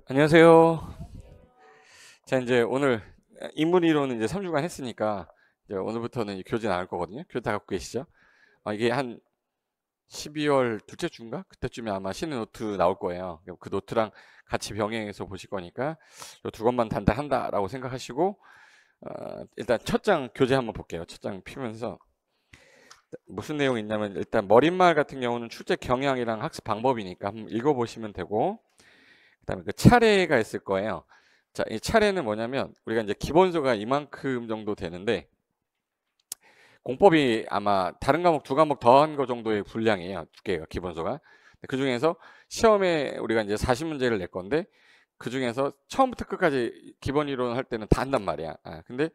안녕하세요. 자, 이제 오늘 인문이론은 이제 3주간 했으니까 이제 오늘부터는 이제 교재 나올 거거든요. 교재 다 갖고 계시죠? 이게 한 12월 둘째 주인가? 그때쯤에 아마 신의 노트 나올 거예요. 그 노트랑 같이 병행해서 보실 거니까 이 두 것만 단단한다라고 생각하시고 일단 첫 장 교재 한번 볼게요. 첫 장 피면서 무슨 내용이 있냐면 일단 머릿말 같은 경우는 출제 경향이랑 학습 방법이니까 한번 읽어보시면 되고 그다음에 그 차례가 있을 거예요. 자, 이 차례는 뭐냐면 우리가 이제 기본서가 이만큼 정도 되는데 공법이 아마 다른 과목 두 과목 더한 거 정도의 분량이에요. 두 개가 기본서가. 그 중에서 시험에 우리가 이제 40문제를 낼 건데 그 중에서 처음부터 끝까지 기본 이론 할 때는 다 한단 말이야. 근데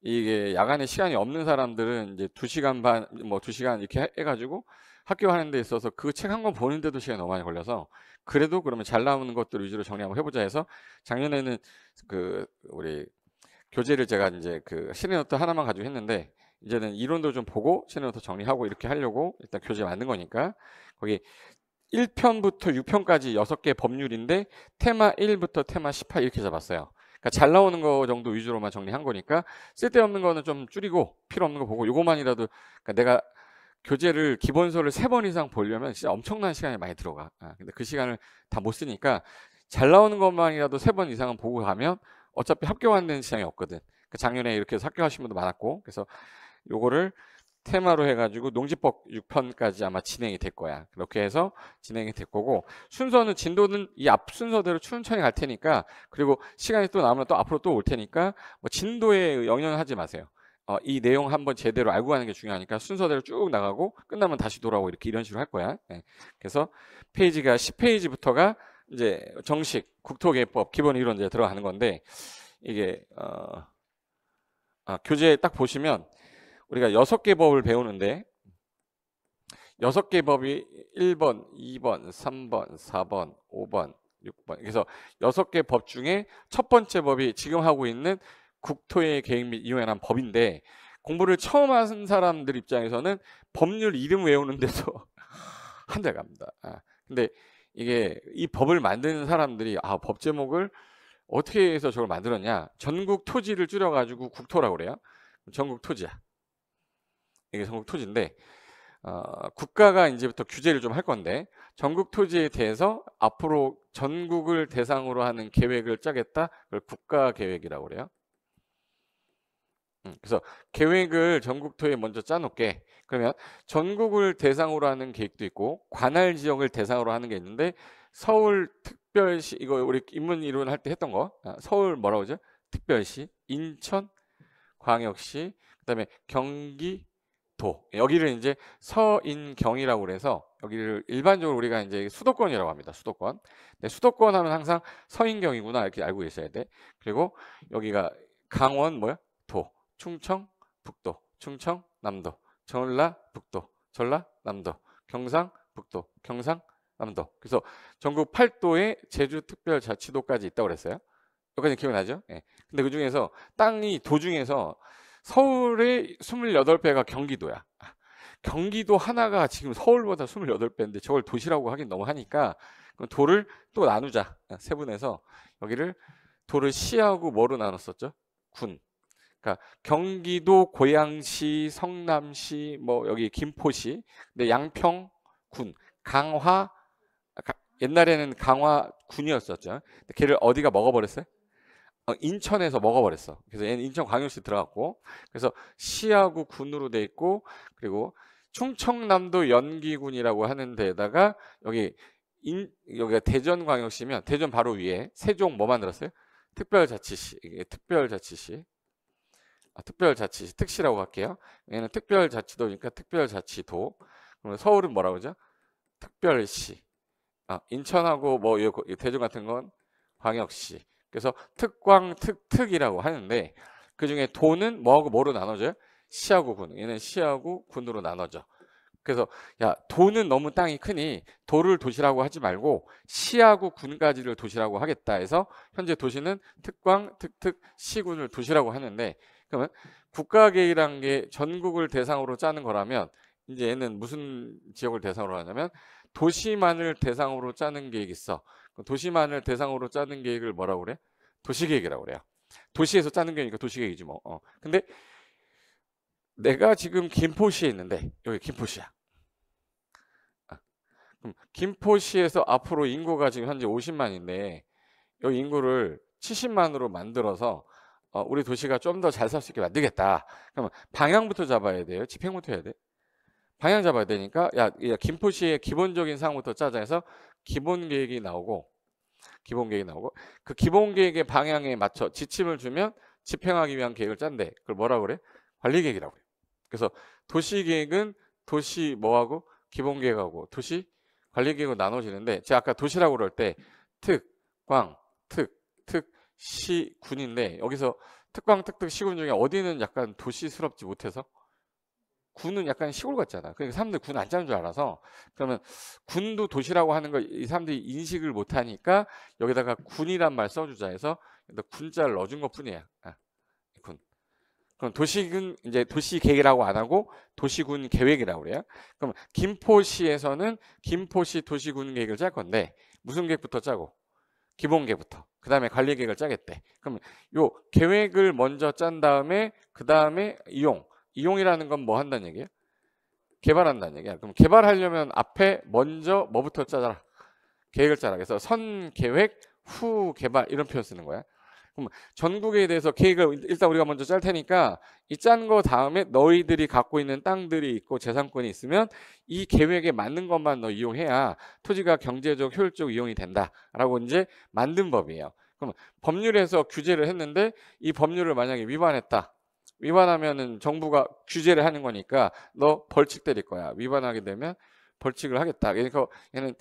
이게 야간에 시간이 없는 사람들은 이제 2시간 반, 뭐 2시간 이렇게 해가지고 학교 하는 데 있어서 그 책 한 권 보는데도 시간이 너무 많이 걸려서 그래도 그러면 잘 나오는 것들 위주로 정리 한번 해보자 해서 작년에는 그 우리 교재를 제가 이제 그 시내노트 하나만 가지고 했는데 이제는 이론도 좀 보고 시내노트 정리하고 이렇게 하려고 일단 교재 만든 거니까 거기 1편부터 6편까지 6개 법률인데 테마 1부터 테마 18 이렇게 잡았어요. 그러니까 잘 나오는 거 정도 위주로만 정리한 거니까 쓸데없는 거는 좀 줄이고 필요 없는 거 보고 요거만이라도 그러니까 내가 교재를 기본서를 3번 이상 보려면 진짜 엄청난 시간이 많이 들어가. 근데 그 시간을 다 못 쓰니까 잘 나오는 것만이라도 3번 이상은 보고 가면 어차피 합격 안 되는 시간이 없거든. 그 작년에 이렇게 해서 합격하신 분도 많았고 그래서 요거를 테마로 해가지고 농지법 6편까지 아마 진행이 될 거야. 그렇게 해서 진행이 될 거고 순서는 진도는 이 앞 순서대로 천천히 갈 테니까 그리고 시간이 또 남으면 또 앞으로 또 올 테니까 뭐 진도에 연연하지 마세요. 이 내용 한번 제대로 알고 가는 게 중요하니까 순서대로 쭉 나가고 끝나면 다시 돌아오고 이렇게 이런 식으로 할 거야. 네. 그래서 페이지가 10페이지부터가 이제 정식 국토개법 기본 이론 이제 들어가는 건데 이게 교재 딱 보시면 우리가 6개 법을 배우는데 6개 법이 1번, 2번, 3번, 4번, 5번, 6번 그래서 6개 법 중에 첫 번째 법이 지금 하고 있는 국토의 계획 및 이용에 관한 법인데 공부를 처음 하는 사람들 입장에서는 법률 이름 외우는데도 한 달 갑니다. 근데 이게 이 법을 만드는 사람들이 법 제목을 어떻게 해서 저걸 만들었냐? 전국 토지를 줄여가지고 국토라고 그래요. 전국 토지야. 이게 전국 토지인데 국가가 이제부터 규제를 좀 할 건데 전국 토지에 대해서 앞으로 전국을 대상으로 하는 계획을 짜겠다. 그걸 국가 계획이라고 그래요. 그래서 계획을 전국토에 먼저 짜놓게. 그러면 전국을 대상으로 하는 계획도 있고 관할 지역을 대상으로 하는 게 있는데 서울 특별시 이거 우리 인문 이론 할 때 했던 거 서울 뭐라고 그러죠? 특별시, 인천 광역시, 그다음에 경기도 여기를 이제 서인경이라고 그래서 여기를 일반적으로 우리가 이제 수도권이라고 합니다. 수도권. 근데 수도권 하면 항상 서인경이구나 이렇게 알고 계셔야 돼. 그리고 여기가 강원 뭐야? 도, 충청 북도, 충청 남도, 전라북도, 전라남도, 경상북도, 경상남도. 그래서 전국 8도에 제주특별자치도까지 있다고 그랬어요. 여기까지 기억나죠? 예. 근데 그 중에서 땅이 도중에서 서울의 28배가 경기도야. 경기도 하나가 지금 서울보다 28배인데 저걸 도시라고 하긴 너무 하니까 그럼 도를 또 나누자. 세분해서 여기를 도를 시하고 뭐로 나눴었죠? 군. 그러니까 경기도 고양시, 성남시, 뭐 여기 김포시, 근데 양평군, 강화 옛날에는 강화군이었었죠. 걔를 어디가 먹어버렸어요? 인천에서 먹어버렸어. 그래서 얘는 인천광역시 들어갔고, 그래서 시하고 군으로 돼 있고, 그리고 충청남도 연기군이라고 하는 데다가 여기가 대전광역시면 대전 바로 위에 세종 뭐 만들었어요? 특별자치시. 이게 특별자치시. 특별자치시 특시라고 할게요. 얘는 특별자치도니까 특별자치도. 그러면 서울은 뭐라고 그러죠? 특별시. 인천하고 뭐 대전 같은 건 광역시. 그래서 특광, 특특이라고 하는데 그 중에 도는 뭐하고 뭐로 나눠져요? 시하고 군. 얘는 시하고 군으로 나눠져. 그래서 야 도는 너무 땅이 크니 도를 도시라고 하지 말고 시하고 군까지를 도시라고 하겠다 해서 현재 도시는 특광, 특특, 시군을 도시라고 하는데 그러면 국가계획이란 게 전국을 대상으로 짜는 거라면 이제 얘는 무슨 지역을 대상으로 하냐면 도시만을 대상으로 짜는 계획이 있어. 도시만을 대상으로 짜는 계획을 뭐라고 그래? 도시계획이라고 그래요. 도시에서 짜는 계획이니까 도시계획이지 뭐. 근데 내가 지금 김포시에 있는데 여기 김포시야. 그럼 김포시에서 앞으로 인구가 지금 현재 50만인데 이 인구를 70만으로 만들어서 우리 도시가 좀 더 잘 살 수 있게 만들겠다. 그러면 방향부터 잡아야 돼요. 집행부터 해야 돼. 방향 잡아야 되니까 야 김포시의 기본적인 사항부터 짜자 해서 기본 계획이 나오고 그 기본 계획의 방향에 맞춰 지침을 주면 집행하기 위한 계획을 짠대. 그걸 뭐라고 그래? 관리 계획이라고 그래. 그래서 도시 계획은 도시 뭐하고 기본 계획하고 도시 관리 계획으로 나눠지는데 제가 아까 도시라고 그럴 때 특, 광, 특, 시, 군인데 여기서 특광, 특, 시군 중에 어디는 약간 도시스럽지 못해서 군은 약간 시골 같잖아. 그러니까 사람들 군 안 짜는 줄 알아서 그러면 군도 도시라고 하는 거 이 사람들이 인식을 못 하니까 여기다가 군이란 말 써주자 해서 군자를 넣어준 것 뿐이야. 군. 그럼 도시군 이제 도시 계획이라고 안 하고 도시군 계획이라고 그래요. 그럼 김포시에서는 김포시 도시군 계획을 짤 건데 무슨 계획부터 짜고? 기본 계획부터. 그 다음에 관리 계획을 짜겠대. 그럼 요 계획을 먼저 짠 다음에 그 다음에 이용이라는 건 뭐 한다는 얘기예요? 개발한다는 얘기야. 그럼 개발하려면 앞에 먼저 뭐부터 짜라? 계획을 짜라. 그래서 선 계획, 후 개발 이런 표현 쓰는 거야. 그럼 전국에 대해서 계획을 일단 우리가 먼저 짤 테니까 이 짠 거 다음에 너희들이 갖고 있는 땅들이 있고 재산권이 있으면 이 계획에 맞는 것만 너 이용해야 토지가 경제적 효율적 이용이 된다라고 이제 만든 법이에요. 그럼 법률에서 규제를 했는데 이 법률을 만약에 위반하면은 정부가 규제를 하는 거니까 너 벌칙 때릴 거야. 위반하게 되면 벌칙을 하겠다. 그러니까 얘는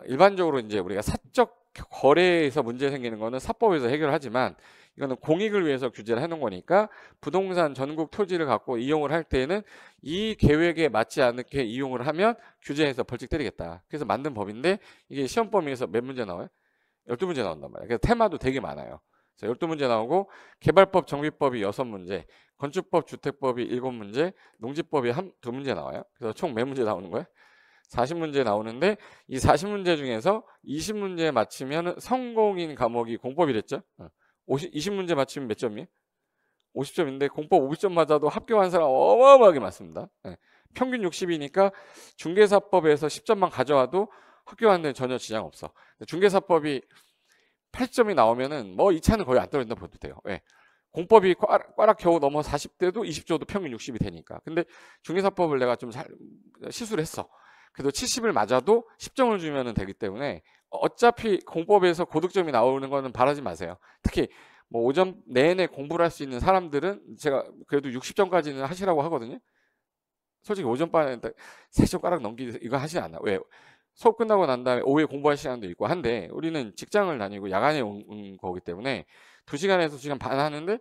일반적으로 이제 우리가 사적 거래에서 문제 생기는 거는 사법에서 해결하지만 이거는 공익을 위해서 규제를 해놓은 거니까 부동산 전국 토지를 갖고 이용을 할 때는 이 계획에 맞지 않게 이용을 하면 규제해서 벌칙 때리겠다. 그래서 만든 법인데 이게 시험 범위에서 몇 문제 나와요? 12문제 나온단 말이에요. 그래서 테마도 되게 많아요. 그래서 12문제 나오고 개발법 정비법이 6문제, 건축법 주택법이 7문제, 농지법이 2문제 나와요. 그래서 총 몇 문제 나오는 거예요? 40문제 나오는데 이 40문제 중에서 20문제 맞히면 성공인 과목이 공법이랬죠. 20문제 맞히면 몇 점이에요? 50점인데 공법 50점 맞아도 합격한 사람 어마어마하게 많습니다. 평균 60이니까 중개사법에서 10점만 가져와도 합격하는 데 전혀 지장 없어. 중개사법이 80점이 나오면은 뭐 2차는 거의 안 떨어진다 보도 돼요. 공법이 꽈락 겨우 넘어 40대도 20조도 평균 60이 되니까. 근데 중개사법을 내가 좀 실수를 했어. 그래도 70을 맞아도 10점을 주면 되기 때문에 어차피 공법에서 고득점이 나오는 거는 바라지 마세요. 특히 뭐 5점 내내 공부를 할 수 있는 사람들은 제가 그래도 60점까지는 하시라고 하거든요. 솔직히 5점 반에 3점 숟가락 넘기기 이거 하지 않아. 왜? 수업 끝나고 난 다음에 오후에 공부할 시간도 있고 한데 우리는 직장을 다니고 야간에 온 거기 때문에 2시간에서 2시간 반 하는데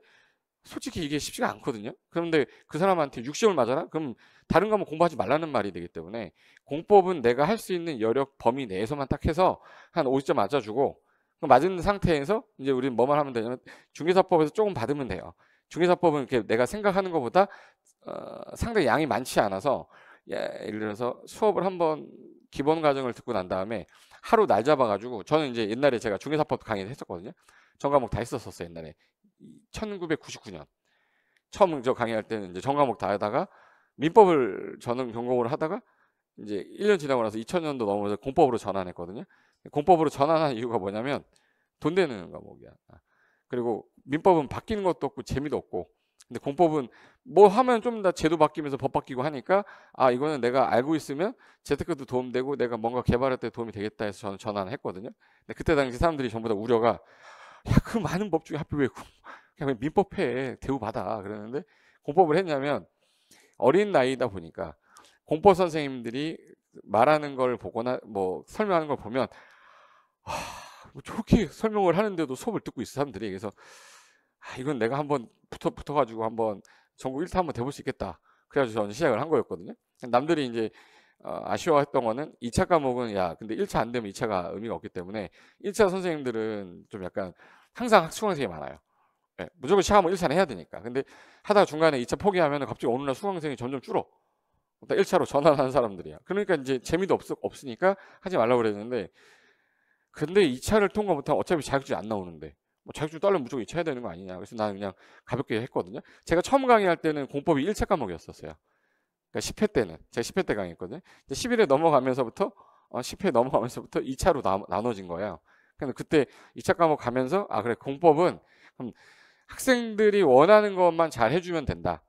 솔직히 이게 쉽지가 않거든요. 그런데 그 사람한테 60점을 맞아라? 그럼 다른 과목 공부하지 말라는 말이 되기 때문에 공법은 내가 할 수 있는 여력 범위 내에서만 딱 해서 한 50점 맞아주고 맞은 상태에서 이제 우리는 뭐만 하면 되냐면 중개사법에서 조금 받으면 돼요. 중개사법은 이렇게 내가 생각하는 것보다 상당히 양이 많지 않아서 예를 들어서 수업을 한번 기본 과정을 듣고 난 다음에 하루 날 잡아가지고 저는 이제 옛날에 제가 중개사법 강의를 했었거든요. 전 과목 다 했었어요 옛날에 1999년 처음 저 강의할 때는 이제 전 과목 다 하다가 민법을 저는 전공을 하다가 이제 1년 지나고 나서 2000년도 넘어서 공법으로 전환했거든요. 공법으로 전환한 이유가 뭐냐면 돈 되는 과목이야. 그리고 민법은 바뀌는 것도 없고 재미도 없고 근데 공법은 뭐 하면 좀 더 제도 바뀌면서 법 바뀌고 하니까 이거는 내가 알고 있으면 재테크도 도움되고 내가 뭔가 개발할 때 도움이 되겠다 해서 저는 전환을 했거든요. 근데 그때 당시 사람들이 전부 다 우려가 그 많은 법 중에 하필 왜 그냥 민법 해 대우받아 그러는데 공법을 했냐면 어린 나이다 보니까 공법 선생님들이 말하는 걸 보거나 뭐 설명하는 걸 보면 뭐 저렇게 설명을 하는데도 수업을 듣고 있어 사람들이. 그래서 이건 내가 한번 붙어가지고 한번 전국 1타 한번 돼볼 수 있겠다. 그래가지고 저는 시작을 한 거였거든요. 남들이 이제 아쉬워했던 거는 2차 과목은 야 근데 1차 안 되면 2차가 의미가 없기 때문에 1차 선생님들은 좀 약간 항상 수강생이 많아요. 무조건 시작하면 1차는 해야 되니까. 근데 하다가 중간에 2차 포기하면 갑자기 어느 날 수강생이 점점 줄어. 1차로 전환하는 사람들이야. 그러니까 이제 재미도 없으니까 하지 말라고 그랬는데 근데 2차를 통과 못하면 어차피 자격증이 안 나오는데 뭐 자격증 따려면 무조건 2차 해야 되는 거 아니냐. 그래서 나는 그냥 가볍게 했거든요. 제가 처음 강의할 때는 공법이 1차 과목이었었어요. 그러니까 10회 때는 제가 10회 때 강의했거든요. 11회 넘어가면서부터 10회 넘어가면서부터 2차로 나눠진 거예요. 근데 그때 2차 과목 가면서 아 그래 공법은 그럼 학생들이 원하는 것만 잘 해주면 된다.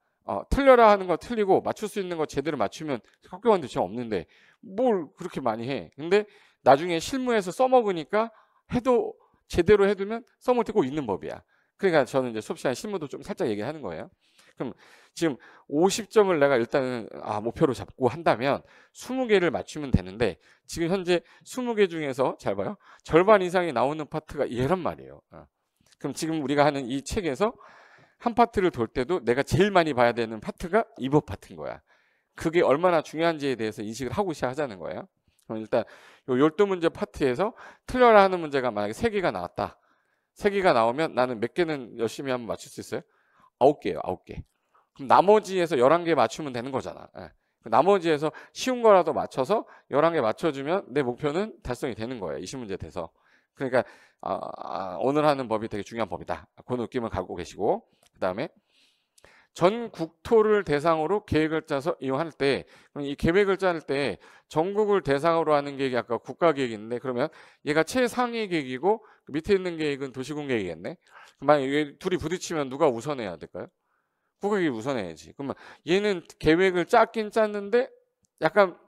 틀려라 하는 거 틀리고 맞출 수 있는 거 제대로 맞추면 학교원들 지금 없는데 뭘 그렇게 많이 해. 근데 나중에 실무에서 써먹으니까 해도 제대로 해두면 써먹을 때 꼭 있는 법이야. 그러니까 저는 이제 수업 시간에 실무도 좀 살짝 얘기하는 거예요. 그럼 지금 50점을 내가 일단은 목표로 잡고 한다면 20개를 맞추면 되는데 지금 현재 20개 중에서 잘 봐요. 절반 이상이 나오는 파트가 얘란 말이에요. 그럼 지금 우리가 하는 이 책에서 한 파트를 돌 때도 내가 제일 많이 봐야 되는 파트가 이번 파트인 거야. 그게 얼마나 중요한지에 대해서 인식을 하고 시작하자는 거예요. 그럼 일단 요 12문제 파트에서 틀려라 하는 문제가 만약에 3개가 나왔다. 3개가 나오면 나는 몇 개는 열심히 한번 맞출 수 있어요? 9개예요. 9개. 그럼 나머지에서 11개 맞추면 되는 거잖아. 예. 나머지에서 쉬운 거라도 맞춰서 11개 맞춰주면 내 목표는 달성이 되는 거예요. 20문제 돼서. 그러니까 오늘 하는 법이 되게 중요한 법이다. 그 느낌을 갖고 계시고 그 다음에 전 국토를 대상으로 계획을 짜서 이용할 때 이 계획을 짤 때 전국을 대상으로 하는 계획이 아까 국가계획인데 그러면 얘가 최상위 계획이고 그 밑에 있는 계획은 도시군 계획이겠네. 만약에 둘이 부딪히면 누가 우선해야 될까요? 국가계획이 우선해야지. 그러면 얘는 계획을 짰긴 짰는데 약간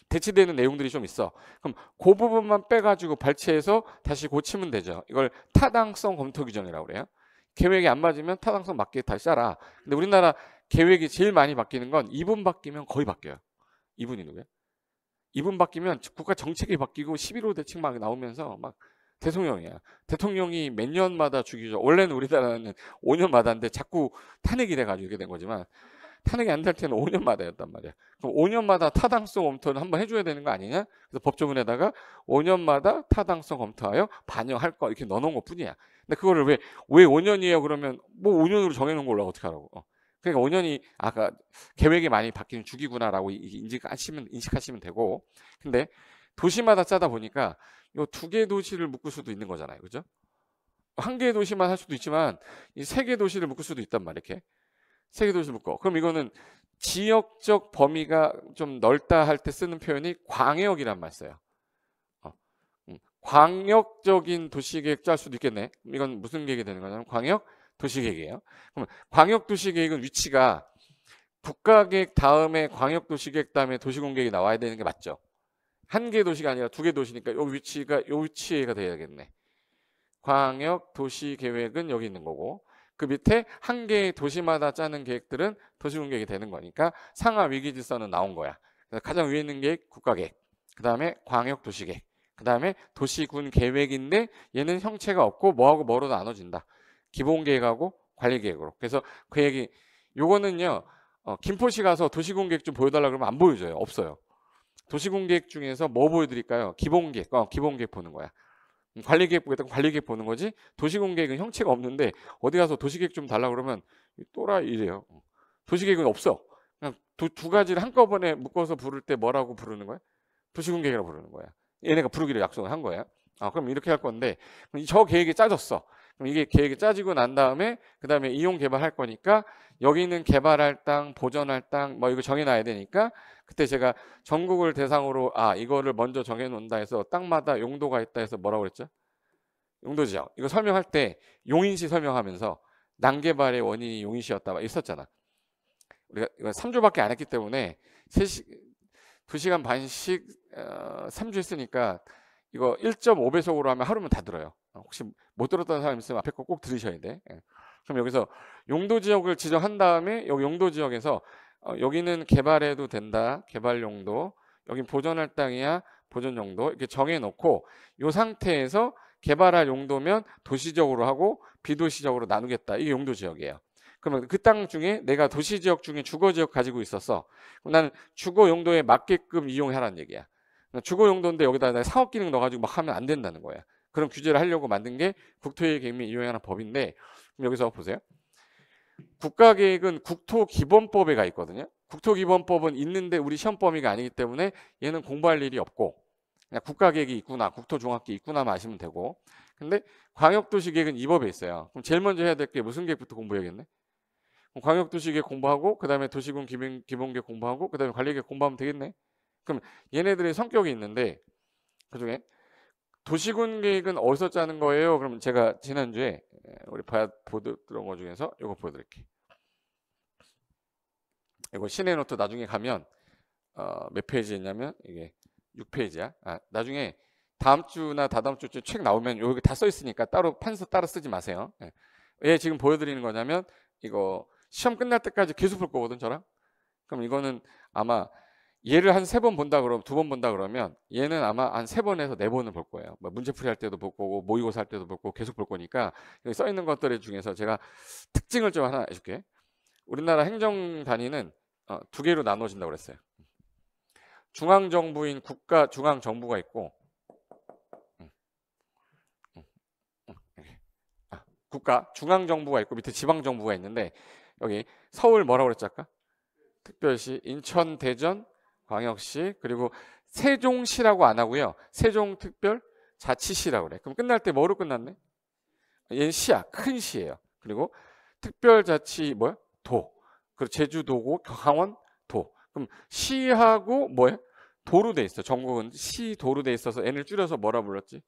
대치되는 내용들이 좀 있어. 그럼 그 부분만 빼가지고 발췌해서 다시 고치면 되죠. 이걸 타당성 검토 규정이라고 그래요. 계획이 안 맞으면 타당성 맞게 다시 짜라. 근데 우리나라 계획이 제일 많이 바뀌는 건 2분 바뀌면 거의 바뀌어요. 2분이 누구야? 2분 바뀌면 국가 정책이 바뀌고 11호 대책 막 나오면서 막 대통령이야. 대통령이 몇 년마다 주기죠. 원래는 우리나라는 5년마다인데 자꾸 탄핵이 돼가지고 이렇게 된 거지만 탄핵이 안 될 때는 5년마다였단 말이야. 그럼 5년마다 타당성 검토는 한번 해줘야 되는 거 아니냐? 그래서 법조문에다가 5년마다 타당성 검토하여 반영할 거 이렇게 넣어놓은 것 뿐이야. 근데 그거를 왜 5년이에요? 그러면 뭐 5년으로 정해놓은 걸로 어떻게 하라고? 그러니까 5년이 아까 계획이 많이 바뀌는 주기구나라고 인식하시면 되고. 근데 도시마다 짜다 보니까 요 2개 도시를 묶을 수도 있는 거잖아요. 그죠? 1개 도시만 할 수도 있지만 이 3개 도시를 묶을 수도 있단 말이야. 이렇게. 3개 도시를 묶어. 그럼 이거는 지역적 범위가 좀 넓다 할 때 쓰는 표현이 광역이란 말 써요. 광역적인 도시계획 짤 수도 있겠네. 이건 무슨 계획이 되는 거냐면 광역 도시계획이에요. 그럼 광역 도시계획은 위치가 국가계획 다음에 광역 도시계획 다음에 도시공계획이 나와야 되는 게 맞죠. 1개 도시가 아니라 2개 도시니까 요 위치가 요 위치가 돼야겠네. 광역 도시계획은 여기 있는 거고 그 밑에 1개의 도시마다 짜는 계획들은 도시군계획이 되는 거니까 상하 위기질서는 나온 거야. 그래서 가장 위에 있는 계획 국가계획, 그 다음에 광역도시계획, 그 다음에 도시군 계획인데 얘는 형체가 없고 뭐하고 뭐로 나눠진다. 기본계획하고 관리계획으로. 그래서 그 얘기 요거는요 김포시 가서 도시군계획 좀 보여달라 그러면 안 보여줘요. 없어요. 도시군계획 중에서 뭐 보여드릴까요? 기본계획. 기본계획 보는 거야. 관리계획 보겠다. 관리계획 보는 거지. 도시공계획은 형체가 없는데 어디 가서 도시계획 좀 달라 그러면 또라 이래요. 도시계획은 없어. 그냥 두 가지를 한꺼번에 묶어서 부를 때 뭐라고 부르는 거야? 도시공계획이라고 부르는 거야. 얘네가 부르기로 약속을 한 거야. 그럼 이렇게 할 건데 저 계획이 짜졌어. 그럼 이게 계획이 짜지고 난 다음에 그 다음에 이용 개발할 거니까 여기는 개발할 땅, 보전할 땅 뭐 이거 정해놔야 되니까 그때 제가 전국을 대상으로 이거를 먼저 정해놓는다 해서 땅마다 용도가 있다 해서 뭐라고 그랬죠? 용도지역. 이거 설명할 때 용인시 설명하면서 난개발의 원인이 용인시였다 막 있었잖아. 우리가 이거 3주밖에 안 했기 때문에 2시간 반씩 3주 했으니까 이거 1.5배속으로 하면 하루면 다 들어요. 혹시 못 들었던 사람 있으면 앞에 거 꼭 들으셔야 돼. 그럼 여기서 용도지역을 지정한 다음에 여기 용도지역에서 여기는 개발해도 된다. 개발 용도. 여긴 보존할 땅이야. 보존 용도. 이렇게 정해놓고 이 상태에서 개발할 용도면 도시적으로 하고 비도시적으로 나누겠다. 이게 용도지역이에요. 그러면 그 땅 중에 내가 도시지역 중에 주거지역 가지고 있었어. 그럼 나는 주거 용도에 맞게끔 이용하라는 얘기야. 주거 용도인데 여기다 내가 사업 기능 넣어가지고 막 하면 안 된다는 거야. 그런 규제를 하려고 만든 게 국토계획 및 이용하는 법인데 그럼 여기서 보세요. 국가계획은 국토기본법에가 있거든요. 국토기본법은 있는데 우리 시험 범위가 아니기 때문에 얘는 공부할 일이 없고 그냥 국가계획이 있구나, 국토종합계획이 있구나만 아시면 되고. 근데 광역도시계획은 이 법에 있어요. 그럼 제일 먼저 해야 될 게 무슨 계획부터 공부해야겠네? 그럼 광역도시계획 공부하고 그 다음에 도시군 기본계획 공부하고 그 다음에 관리계획 공부하면 되겠네. 그럼 얘네들의 성격이 있는데 그중에 도시군 계획은 어디서 짜는 거예요? 그럼 제가 지난주에 우리 보던 거 중에서 이거 보여드릴게요. 이거 시내 노트 나중에 가면 몇 페이지에 있냐면 이게 6페이지야. 나중에 다음 주나 다다음 주쯤 책 나오면 여기 다 써 있으니까 따로 판서 따로 쓰지 마세요. 왜 지금 보여드리는 거냐면 이거 시험 끝날 때까지 계속 볼 거거든 저랑. 그럼 이거는 아마 얘를 한 3번 본다 그러면 2번 본다 그러면 얘는 아마 한 3번에서 4번을 볼 거예요. 뭐 문제풀이 할 때도 볼 거고 모의고사 할 때도 볼 거고 계속 볼 거니까 여기 써 있는 것들 중에서 제가 특징을 좀 하나 해줄게. 우리나라 행정 단위는 2개로 나눠진다고 그랬어요. 중앙정부인 국가 중앙정부가 있고 국가 중앙정부가 있고 밑에 지방정부가 있는데 여기 서울 뭐라고 그랬지 아까? 특별시, 인천, 대전, 광역시, 그리고 세종시라고 안 하고요. 세종특별자치시라고 그래. 그럼 끝날 때 뭐로 끝났네? 얘는 시야, 큰 시예요. 그리고 특별자치 뭐야? 도. 그리고 제주도고 강원도. 그럼 시하고 뭐야? 도로 돼 있어. 전국은 시도로 돼 있어서 N을 줄여서 뭐라 불렀지?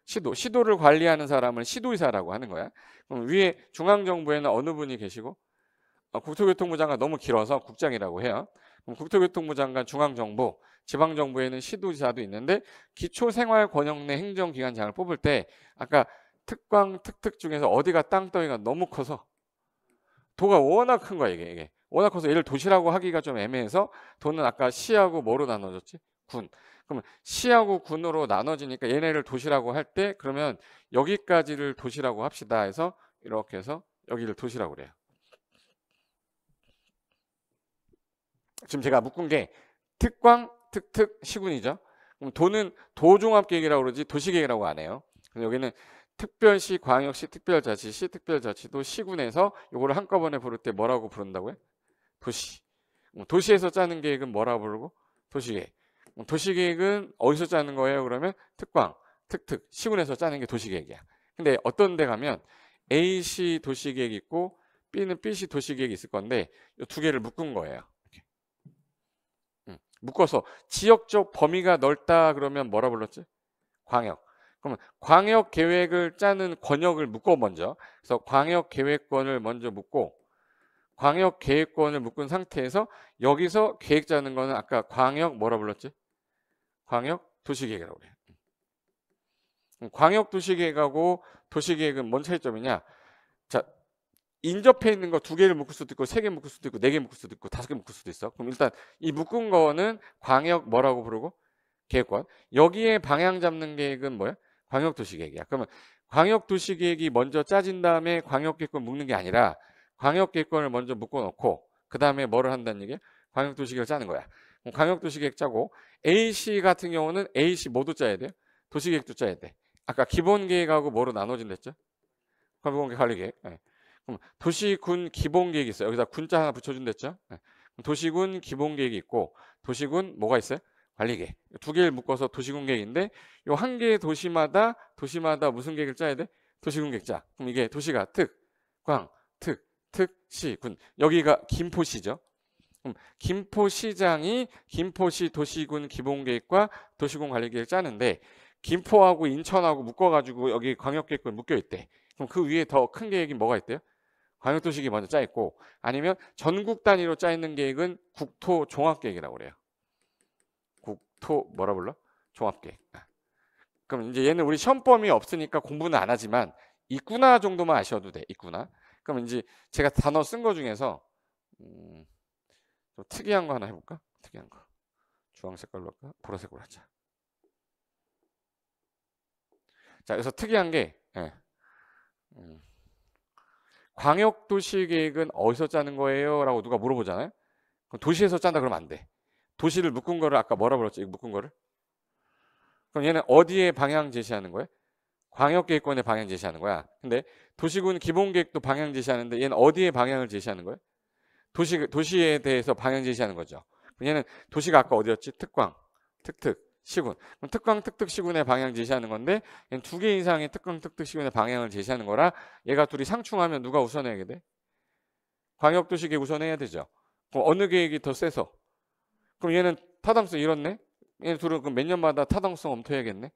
시도. 시도를 관리하는 사람을 시도의사라고 하는 거야. 그럼 위에 중앙정부에는 어느 분이 계시고? 국토교통부 장관 너무 길어서 국장이라고 해요. 그럼 국토교통부 장관 중앙정부, 지방정부에는 시도지사도 있는데 기초생활권역 내 행정기관장을 뽑을 때 아까 특광, 특특 중에서 어디가 땅덩이가 너무 커서 도가 워낙 큰 거야 이게. 워낙 커서 얘를 도시라고 하기가 좀 애매해서 도는 아까 시하고 뭐로 나눠졌지? 군. 그러면 시하고 군으로 나눠지니까 얘네를 도시라고 할 때 그러면 여기까지를 도시라고 합시다 해서 이렇게 해서 여기를 도시라고 그래요. 지금 제가 묶은 게 특광, 특특, 시군이죠. 그럼 도는 도종합계획이라고 그러지 도시계획이라고 안 해요. 여기는 특별시, 광역시, 특별자치시, 특별자치도 시군에서 이거를 한꺼번에 부를 때 뭐라고 부른다고요? 도시. 도시에서 짜는 계획은 뭐라고 부르고? 도시계획. 도시계획은 어디서 짜는 거예요? 그러면 특광, 특특, 시군에서 짜는 게 도시계획이야. 근데 어떤 데 가면 A시 도시계획이 있고 B는 B시 도시계획이 있을 건데 이 2개를 묶은 거예요. 묶어서 지역적 범위가 넓다 그러면 뭐라 불렀지? 광역. 그러면 광역 계획을 짜는 권역을 묶어 먼저. 그래서 광역 계획권을 먼저 묶고 광역 계획권을 묶은 상태에서 여기서 계획 짜는 거는 아까 광역 뭐라 불렀지? 광역 도시계획이라고 그래요. 광역 도시계획하고 도시계획은 뭔 차이점이냐? 자, 인접해 있는 거 2개를 묶을 수도 있고 3개 묶을 수도 있고 4개 묶을 수도 있고 5개 묶을 수도 있어. 그럼 일단 이 묶은 거는 광역 뭐라고 부르고? 계획권. 여기에 방향 잡는 계획은 뭐야? 광역도시계획이야. 그러면 광역도시계획이 먼저 짜진 다음에 광역계획권 묶는 게 아니라 광역계획권을 먼저 묶어놓고 그 다음에 뭐를 한다는 얘기야? 광역도시계획을 짜는 거야. 그럼 광역도시계획 짜고 A시 같은 경우는 A시 뭐도 짜야 돼요? 도시계획도 짜야 돼. 아까 기본계획하고 뭐로 나눠진댔죠? 기본계획, 관리계획. 네. 그럼 도시군 기본계획이 있어요. 여기다 군자 하나 붙여준댔죠? 네. 도시군 기본계획이 있고 도시군 뭐가 있어요? 관리계획. 2개를 묶어서 도시군 계획인데 이 한 개의 도시마다 무슨 계획을 짜야 돼? 도시군 계획 짜. 그럼 이게 도시가 특, 광, 특, 시, 군. 여기가 김포시죠. 그럼 김포시장이 김포시 도시군 기본계획과 도시군 관리계획을 짜는데 김포하고 인천하고 묶어가지고 여기 광역계획권 묶여있대. 그럼 그 위에 더 큰 계획이 뭐가 있대요? 광역도시계획이 먼저 짜 있고 아니면 전국 단위로 짜 있는 계획은 국토종합계획이라고 그래요. 국토 뭐라 불러? 종합계획. 그럼 이제 얘는 우리 시험 범위 없으니까 공부는 안 하지만 있구나 정도만 아셔도 돼. 있구나. 그럼 이제 제가 단어 쓴 거 중에서 좀 특이한 거 하나 해볼까? 특이한 거. 주황 색깔로 할까? 보라색으로 하자. 자, 그래서 특이한 게 광역도시계획은 어디서 짜는 거예요? 라고 누가 물어보잖아요. 그럼 도시에서 짠다 그러면 안 돼. 도시를 묶은 거를 아까 뭐라 불렀지? 묶은 거를. 그럼 얘는 어디에 방향 제시하는 거야? 광역계획권에 방향 제시하는 거야. 근데 도시군 기본계획도 방향 제시하는데 얘는 어디에 방향을 제시하는 거야? 도시에 대해서 방향 제시하는 거죠. 얘는 도시가 아까 어디였지? 특광, 특특, 시군. 그럼 특강 특특 시군의 방향 제시하는 건데 얘는 2개 이상의 특강 특특 시군의 방향을 제시하는 거라 얘가 둘이 상충하면 누가 우선해야 돼? 광역도시 계획 우선해야 되죠. 그럼 어느 계획이 더 세서? 그럼 얘는 타당성 잃었네? 얘네 둘은 그럼 몇 년마다 타당성 검토해야겠네?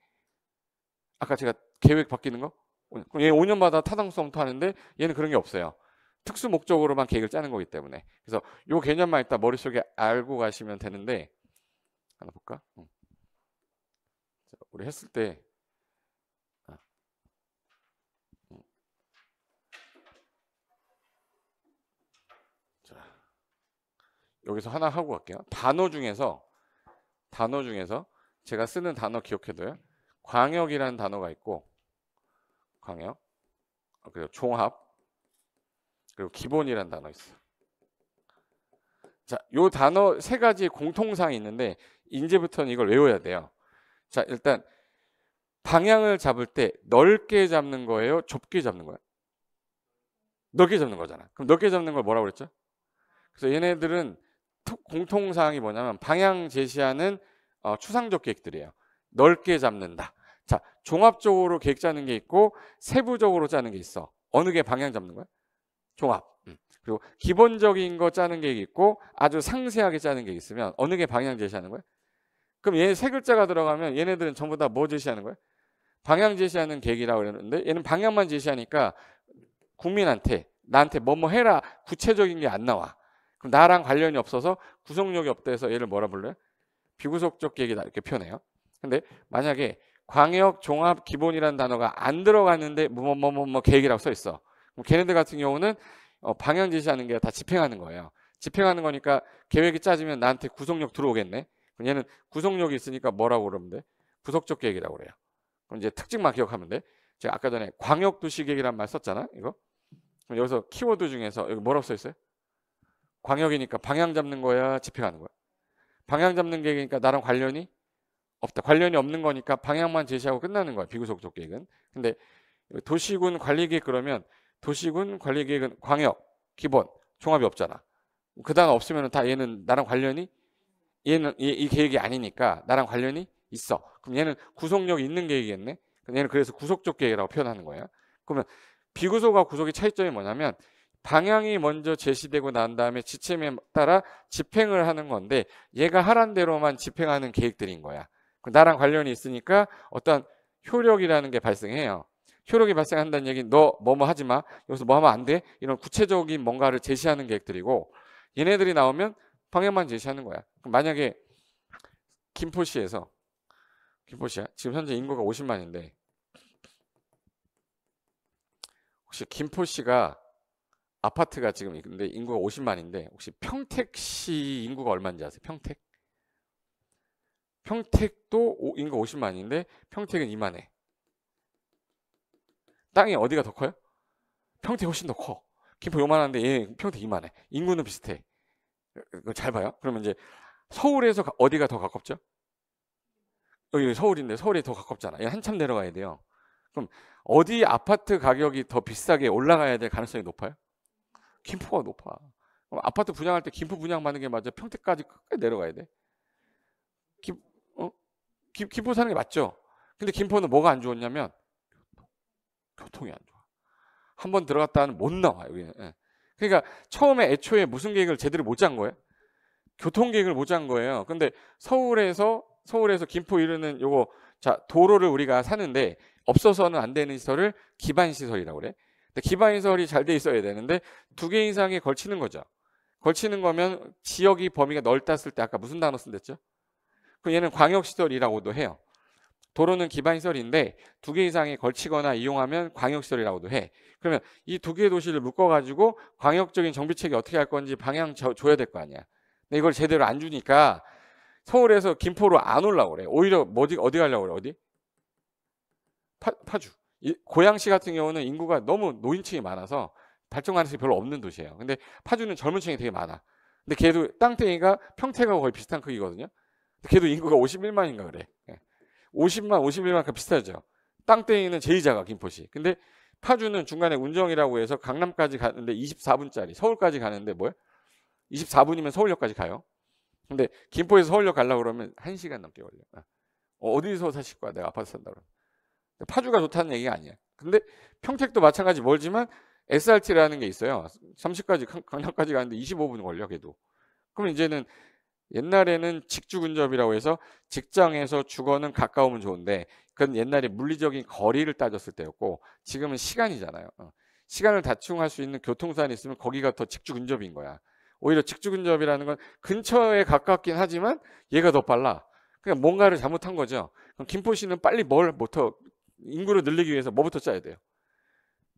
아까 제가 계획 바뀌는 거? 그럼 얘 5년마다 타당성 검토하는데 얘는 그런 게 없어요. 특수 목적으로만 계획을 짜는 거기 때문에. 그래서 요 개념만 일단 머릿속에 알고 가시면 되는데 하나 볼까? 우리 했을 때 자, 여기서 하나 하고 갈게요. 단어 중에서 제가 쓰는 단어 기억해둬요. 광역이라는 단어가 있고 광역 그리고 종합 그리고 기본이라는 단어 있어. 자, 요 단어 세 가지 공통사항이 있는데 이제부터는 이걸 외워야 돼요. 자, 일단 방향을 잡을 때 넓게 잡는 거예요? 좁게 잡는 거예요? 넓게 잡는 거잖아. 그럼 넓게 잡는 걸 뭐라고 그랬죠? 그래서 얘네들은 공통사항이 뭐냐면 방향 제시하는 추상적 계획들이에요. 넓게 잡는다. 자, 종합적으로 계획 짜는 게 있고 세부적으로 짜는 게 있어. 어느 게 방향 잡는 거야? 종합. 그리고 기본적인 거 짜는 게 있고 아주 상세하게 짜는 게 있으면 어느 게 방향 제시하는 거야? 그럼 얘 세 글자가 들어가면 얘네들은 전부 다 뭐 제시하는 거야? 방향 제시하는 계획이라고 그러는데 얘는 방향만 제시하니까 국민한테 나한테 뭐뭐 해라 구체적인 게 안 나와. 그럼 나랑 관련이 없어서 구속력이 없다 해서 얘를 뭐라 불러요? 비구속적 계획이다 이렇게 표현해요. 근데 만약에 광역, 종합, 기본이라는 단어가 안 들어갔는데 뭐 계획이라고 써 있어. 그럼 걔네들 같은 경우는 방향 제시하는 게 다 집행하는 거예요. 집행하는 거니까 계획이 짜지면 나한테 구속력 들어오겠네. 그럼 얘는 구속력이 있으니까 뭐라고 그러면 돼? 구속적 계획이라고 그래요. 그럼 이제 특징만 기억하면 돼. 제가 아까 전에 광역도시 계획이란 말 썼잖아. 이거. 그럼 여기서 키워드 중에서 여기 뭐라고 써 있어요? 광역이니까 방향 잡는 거야, 집행하는 거야? 방향 잡는 계획이니까 나랑 관련이 없다. 관련이 없는 거니까 방향만 제시하고 끝나는 거야. 비구속적 계획은. 근데 도시군 관리계획 그러면 도시군 관리계획은 광역, 기본, 종합이 없잖아. 그 단어 없으면 다 얘는 나랑 관련이 얘는 이 계획이 아니니까 나랑 관련이 있어. 그럼 얘는 구속력이 있는 계획이겠네. 얘는 그래서 구속적 계획이라고 표현하는 거야. 그러면 비구속과 구속의 차이점이 뭐냐면 방향이 먼저 제시되고 난 다음에 지침에 따라 집행을 하는 건데 얘가 하란 대로만 집행하는 계획들인 거야. 나랑 관련이 있으니까 어떤 효력이라는 게 발생해요. 효력이 발생한다는 얘기는 너 뭐뭐 하지 마. 여기서 뭐 하면 안 돼. 이런 구체적인 뭔가를 제시하는 계획들이고 얘네들이 나오면 방향만 제시하는 거야. 그럼 만약에 김포시야. 지금 현재 인구가 50만인데 혹시 김포시가 아파트가 지금 근데 인구가 50만인데 혹시 평택시 인구가 얼마인지 아세요? 평택도 인구가 50만인데 평택은 이만해. 땅이 어디가 더 커요? 평택이 훨씬 더 커. 김포 요만한데 얘 평택 이만해. 인구는 비슷해. 잘 봐요. 그러면 이제 서울에서 어디가 더 가깝죠? 여기 서울인데 서울이 더 가깝잖아. 얘 한참 내려가야 돼요. 그럼 어디 아파트 가격이 더 비싸게 올라가야 될 가능성이 높아요? 김포가 높아. 그럼 아파트 분양할 때 김포 분양받는 게 맞아? 평택까지 끝까지 내려가야 돼? 김포 사는 게 맞죠? 근데 김포는 뭐가 안 좋았냐면 교통이 안 좋아. 한번 들어갔다는 못 나와 여기는. 예. 그러니까 처음에 애초에 무슨 계획을 제대로 못 짠 거예요? 교통 계획을 못 짠 거예요. 근데 서울에서 김포 이르는 요거 자 도로를 우리가 사는데 없어서는 안 되는 시설을 기반 시설이라고 그래. 근데 기반 시설이 잘 돼 있어야 되는데 2개 이상에 걸치는 거죠. 걸치는 거면 지역이 범위가 넓다 쓸 때 아까 무슨 단어 쓴댔죠? 그럼 얘는 광역 시설이라고도 해요. 도로는 기반 시설인데 2개 이상에 걸치거나 이용하면 광역 시설이라고도 해. 그러면 이 2개의 도시를 묶어 가지고 광역적인 정비책이 어떻게 할 건지 방향 줘야 될 거 아니야. 근데 이걸 제대로 안 주니까 서울에서 김포로 안 올라고 그래. 오히려 어디 가려고 그래? 어디? 파주. 고양시 같은 경우는 인구가 너무 노인층이 많아서 발전 가능성이 별로 없는 도시예요. 근데 파주는 젊은 층이 되게 많아. 근데 걔도 땅덩이가 평택하고 거의 비슷한 크기거든요. 걔도 인구가 51만인가 그래. 50만, 51만큼 비슷하죠. 땅덩이는 제일 작아 김포시. 근데 파주는 중간에 운정이라고 해서 강남까지 가는데 24분짜리 서울까지 가는데 뭐야? 24분이면 서울역까지 가요. 근데 김포에서 서울역 가려고 그러면 1시간 넘게 걸려. 어디서 사실 거야? 내가 아파트 산다 그러면. 파주가 좋다는 얘기가 아니야. 근데 평택도 마찬가지 멀지만 SRT라는 게 있어요. 30까지 강남까지 가는데 25분 걸려 걔도. 그럼 이제는 옛날에는 직주근접이라고 해서 직장에서 주거는 가까우면 좋은데 그건 옛날에 물리적인 거리를 따졌을 때였고 지금은 시간이잖아요. 시간을 다충할 수 있는 교통수단이 있으면 거기가 더 직주근접인 거야. 오히려 직주근접이라는 건 근처에 가깝긴 하지만 얘가 더 빨라. 그냥 뭔가를 잘못한 거죠. 그럼 김포시는 빨리 뭘부터 인구를 늘리기 위해서 뭐부터 짜야 돼요?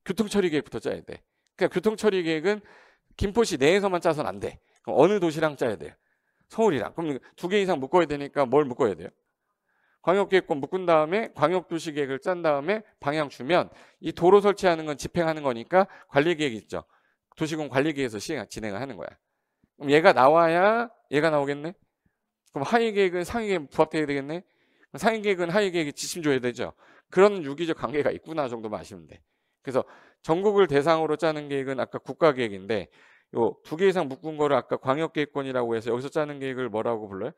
교통처리 계획부터 짜야 돼. 그러니까 교통처리 계획은 김포시 내에서만 짜서는 안 돼. 그럼 어느 도시랑 짜야 돼요? 서울이랑. 그럼 두 개 이상 묶어야 되니까 뭘 묶어야 돼요? 광역계획권 묶은 다음에 광역도시계획을 짠 다음에 방향 주면 이 도로 설치하는 건 집행하는 거니까 관리계획 있죠. 도시공 관리계획에서 진행을 하는 거야. 그럼 얘가 나와야 얘가 나오겠네. 그럼 하위계획은 상위계획 부합돼야 되겠네. 상위계획은 하위계획에 지침 줘야 되죠. 그런 유기적 관계가 있구나 정도만 아시면 돼. 그래서 전국을 대상으로 짜는 계획은 아까 국가계획인데 요 두 개 이상 묶은 거를 아까 광역계획권이라고 해서 여기서 짜는 계획을 뭐라고 불러요?